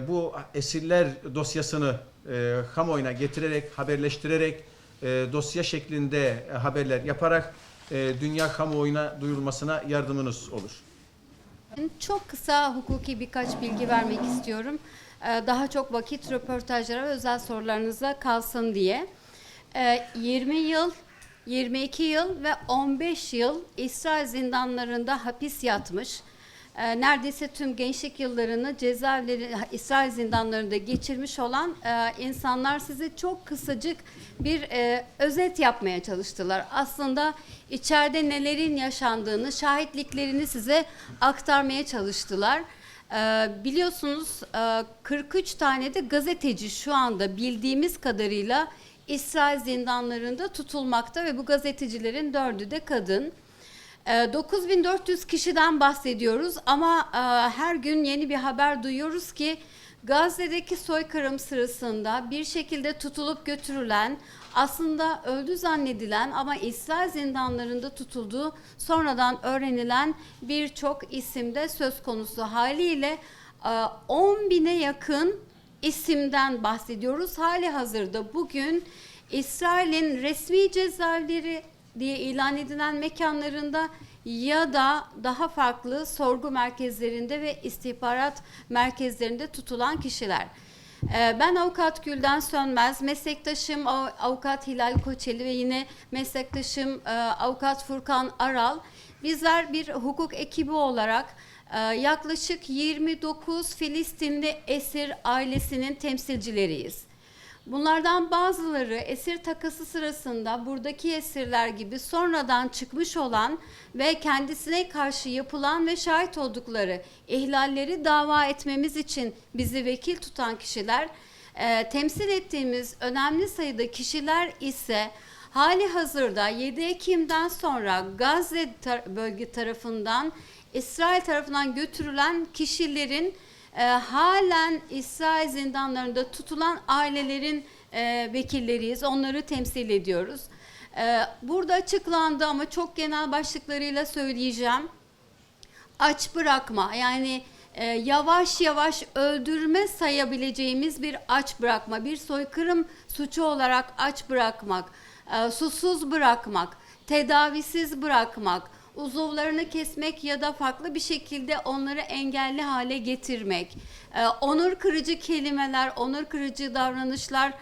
bu esirler dosyasını kamuoyuna getirerek, haberleştirerek, dosya şeklinde haberler yaparak dünya kamuoyuna duyurulmasına yardımınız olur. Çok kısa hukuki birkaç bilgi vermek istiyorum. Daha çok vakit röportajlara ve özel sorularınıza kalsın diye. 20 yıl, 22 yıl ve 15 yıl İsrail zindanlarında hapis yatmış. Neredeyse tüm gençlik yıllarını cezaevleri, İsrail zindanlarında geçirmiş olan insanlar size çok kısacık bir özet yapmaya çalıştılar. Aslında içeride nelerin yaşandığını, şahitliklerini size aktarmaya çalıştılar. Biliyorsunuz 43 tane de gazeteci şu anda bildiğimiz kadarıyla İsrail zindanlarında tutulmakta ve bu gazetecilerin 4'ü de kadın. 9400 kişiden bahsediyoruz ama her gün yeni bir haber duyuyoruz ki Gazze'deki soykırım sırasında bir şekilde tutulup götürülen, aslında öldü zannedilen ama İsrail zindanlarında tutulduğu sonradan öğrenilen birçok isimde söz konusu. Haliyle 10.000'e yakın isimden bahsediyoruz. Hali hazırda bugün İsrail'in resmi cezaevleri diye ilan edilen mekanlarında ya da daha farklı sorgu merkezlerinde ve istihbarat merkezlerinde tutulan kişiler. Ben avukat Gülden Sönmez, meslektaşım avukat Hilal Koçeli ve yine meslektaşım avukat Furkan Aral. Bizler bir hukuk ekibi olarak yaklaşık 29 Filistinli esir ailesinin temsilcileriyiz. Bunlardan bazıları esir takası sırasında buradaki esirler gibi sonradan çıkmış olan ve kendisine karşı yapılan ve şahit oldukları ihlalleri dava etmemiz için bizi vekil tutan kişiler, temsil ettiğimiz önemli sayıda kişiler ise hali hazırda 7 Ekim'den sonra Gazze bölge tarafından İsrail tarafından götürülen kişilerin halen İsrail zindanlarında tutulan ailelerin vekilleriyiz. Onları temsil ediyoruz. Burada açıklandı ama çok genel başlıklarıyla söyleyeceğim. Aç bırakma, yani yavaş yavaş öldürme sayabileceğimiz bir aç bırakma, bir soykırım suçu olarak aç bırakmak, susuz bırakmak, tedavisiz bırakmak, uzuvlarını kesmek ya da farklı bir şekilde onları engelli hale getirmek, onur kırıcı kelimeler, onur kırıcı davranışlar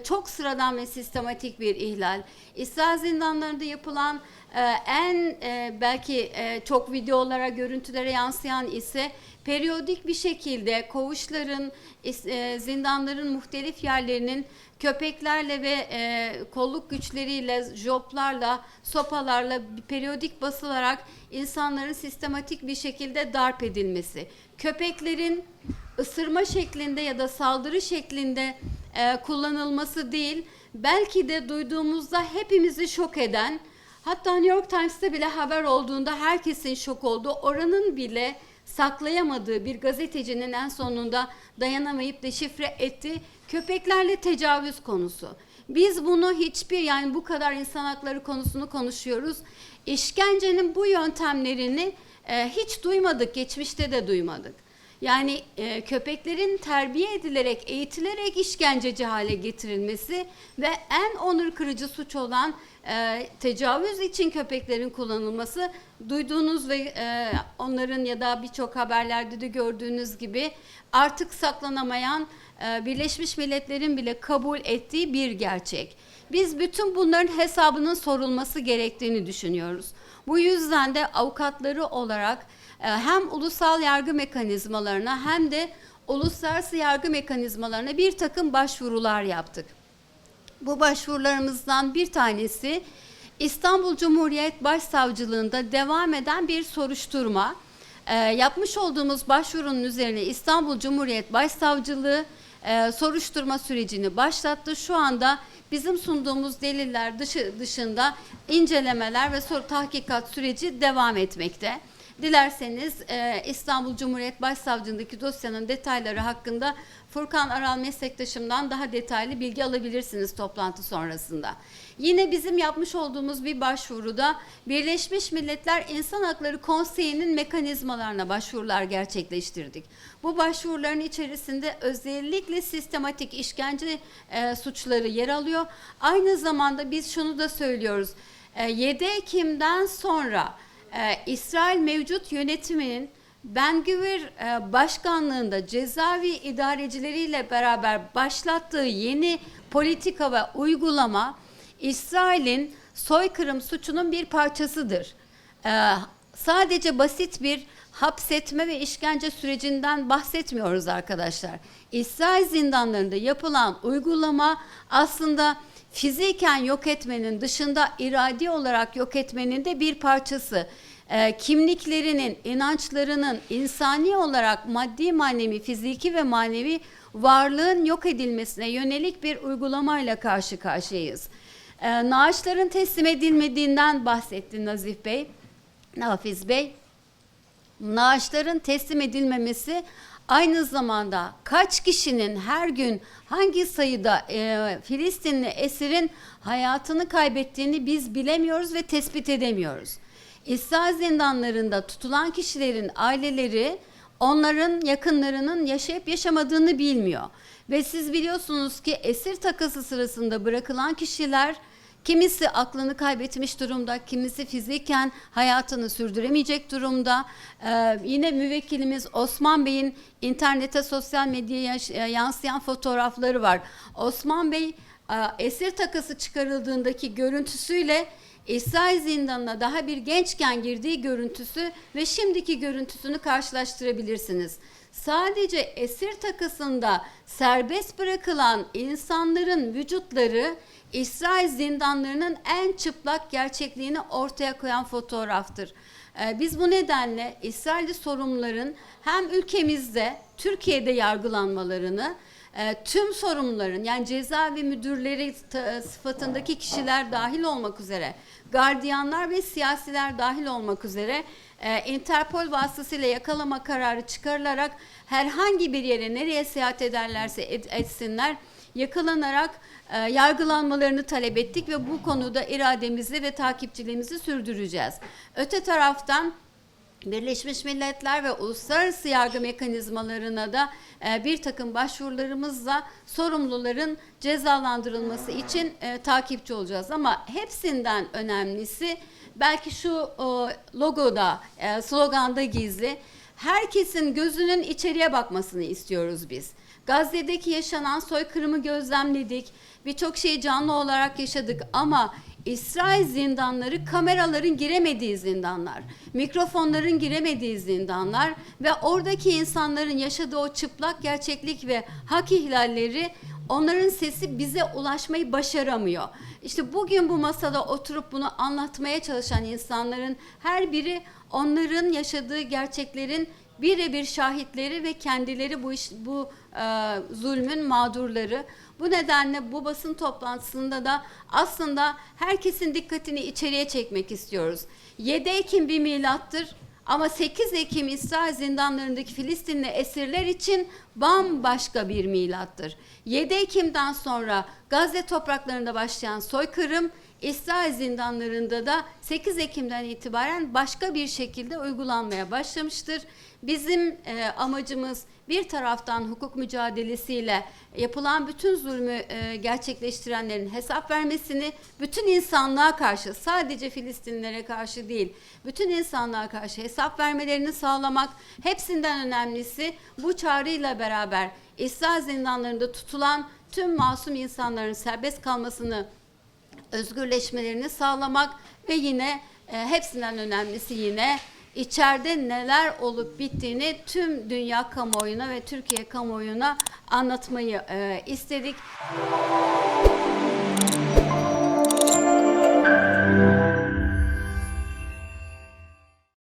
çok sıradan ve sistematik bir ihlal. İsrail zindanlarında yapılan en belki çok videolara, görüntülere yansıyan ise periyodik bir şekilde koğuşların, zindanların muhtelif yerlerinin köpeklerle ve kolluk güçleriyle, joplarla, sopalarla periyodik basılarak insanların sistematik bir şekilde darp edilmesi. Köpeklerin ısırma şeklinde ya da saldırı şeklinde kullanılması değil, belki de duyduğumuzda hepimizi şok eden, hatta New York Times'ta bile haber olduğunda herkesin şok olduğu, oranın bile saklayamadığı bir gazetecinin en sonunda dayanamayıp deşifre etti. Köpeklerle tecavüz konusu. Biz bunu yani bu kadar insan hakları konusunu konuşuyoruz. İşkencenin bu yöntemlerini hiç duymadık, geçmişte de duymadık. Yani köpeklerin terbiye edilerek, eğitilerek işkenceci hale getirilmesi ve en onur kırıcı suç olan tecavüz için köpeklerin kullanılması, duyduğunuz ve onların ya da birçok haberlerde de gördüğünüz gibi artık saklanamayan, Birleşmiş Milletler'in bile kabul ettiği bir gerçek. Biz bütün bunların hesabının sorulması gerektiğini düşünüyoruz. Bu yüzden de avukatları olarak hem ulusal yargı mekanizmalarına hem de uluslararası yargı mekanizmalarına bir takım başvurular yaptık. Bu başvurularımızdan bir tanesi İstanbul Cumhuriyet Başsavcılığında devam eden bir soruşturma. Yapmış olduğumuz başvurunun üzerine İstanbul Cumhuriyet Başsavcılığı soruşturma sürecini başlattı. Şu anda bizim sunduğumuz deliller dışında incelemeler ve tahkikat süreci devam etmekte. Dilerseniz İstanbul Cumhuriyet Başsavcılığındaki dosyanın detayları hakkında Furkan Aral meslektaşımdan daha detaylı bilgi alabilirsiniz toplantı sonrasında. Yine bizim yapmış olduğumuz bir başvuruda Birleşmiş Milletler İnsan Hakları Konseyi'nin mekanizmalarına başvurular gerçekleştirdik. Bu başvuruların içerisinde özellikle sistematik işkence suçları yer alıyor. Aynı zamanda biz şunu da söylüyoruz. 7 Ekim'den sonra İsrail mevcut yönetiminin Ben-Gvir başkanlığında cezaevi idarecileriyle beraber başlattığı yeni politika ve uygulama İsrail'in soykırım suçunun bir parçasıdır. Sadece basit bir hapsetme ve işkence sürecinden bahsetmiyoruz arkadaşlar. İsrail zindanlarında yapılan uygulama aslında fiziken yok etmenin dışında iradi olarak yok etmenin de bir parçası. Kimliklerinin, inançlarının insani olarak maddi, manevi, fiziki ve manevi varlığın yok edilmesine yönelik bir uygulamayla karşı karşıyayız. Naaşların teslim edilmediğinden bahsetti Nafiz Bey. Naaşların teslim edilmemesi aynı zamanda kaç kişinin her gün hangi sayıda Filistinli esirin hayatını kaybettiğini biz bilemiyoruz ve tespit edemiyoruz. İsrail zindanlarında tutulan kişilerin aileleri onların yakınlarının yaşayıp yaşamadığını bilmiyor. Ve siz biliyorsunuz ki esir takası sırasında bırakılan kişiler Kimisi aklını kaybetmiş durumda, kimisi fiziken hayatını sürdüremeyecek durumda. Yine müvekkilimiz Osman Bey'in internete, sosyal medyaya yansıyan fotoğrafları var. Osman Bey esir takası çıkarıldığındaki görüntüsüyle İsrail zindanına daha bir gençken girdiği görüntüsü ve şimdiki görüntüsünü karşılaştırabilirsiniz. Sadece esir takasında serbest bırakılan insanların vücutları İsrail zindanlarının en çıplak gerçekliğini ortaya koyan fotoğraftır. Biz bu nedenle İsrailli sorumluların hem ülkemizde, Türkiye'de yargılanmalarını, tüm sorumluların, yani cezaevi müdürleri sıfatındaki kişiler dahil olmak üzere, gardiyanlar ve siyasiler dahil olmak üzere Interpol vasıtasıyla yakalama kararı çıkarılarak herhangi bir yere, nereye seyahat ederlerse etsinler, yakalanarak yargılanmalarını talep ettik ve bu konuda irademizi ve takipçiliğimizi sürdüreceğiz. Öte taraftan Birleşmiş Milletler ve uluslararası yargı mekanizmalarına da bir takım başvurularımızla sorumluların cezalandırılması için takipçi olacağız. Ama hepsinden önemlisi belki şu logoda, sloganda gizli, herkesin gözünün içeriye bakmasını istiyoruz biz. Gazze'deki yaşanan soykırımı gözlemledik, birçok şeyi canlı olarak yaşadık ama İsrail zindanları kameraların giremediği zindanlar, mikrofonların giremediği zindanlar ve oradaki insanların yaşadığı o çıplak gerçeklik ve hak ihlalleri, onların sesi bize ulaşmayı başaramıyor. İşte bugün bu masada oturup bunu anlatmaya çalışan insanların her biri onların yaşadığı gerçeklerin birebir şahitleri ve kendileri bu zulmün mağdurları. Bu nedenle bu basın toplantısında da aslında herkesin dikkatini içeriye çekmek istiyoruz. 7 Ekim bir milattır ama 8 Ekim İsrail zindanlarındaki Filistinli esirler için bambaşka bir milattır. 7 Ekim'den sonra Gazze topraklarında başlayan soykırım, İsrail zindanlarında da 8 Ekim'den itibaren başka bir şekilde uygulanmaya başlamıştır. Bizim amacımız bir taraftan hukuk mücadelesiyle yapılan bütün zulmü gerçekleştirenlerin hesap vermesini, bütün insanlığa karşı, sadece Filistinlilere karşı değil, bütün insanlığa karşı hesap vermelerini sağlamak, hepsinden önemlisi bu çağrıyla beraber İsrail zindanlarında tutulan tüm masum insanların serbest kalmasını, özgürleşmelerini sağlamak ve yine hepsinden önemlisi yine içeride neler olup bittiğini tüm dünya kamuoyuna ve Türkiye kamuoyuna anlatmayı istedik.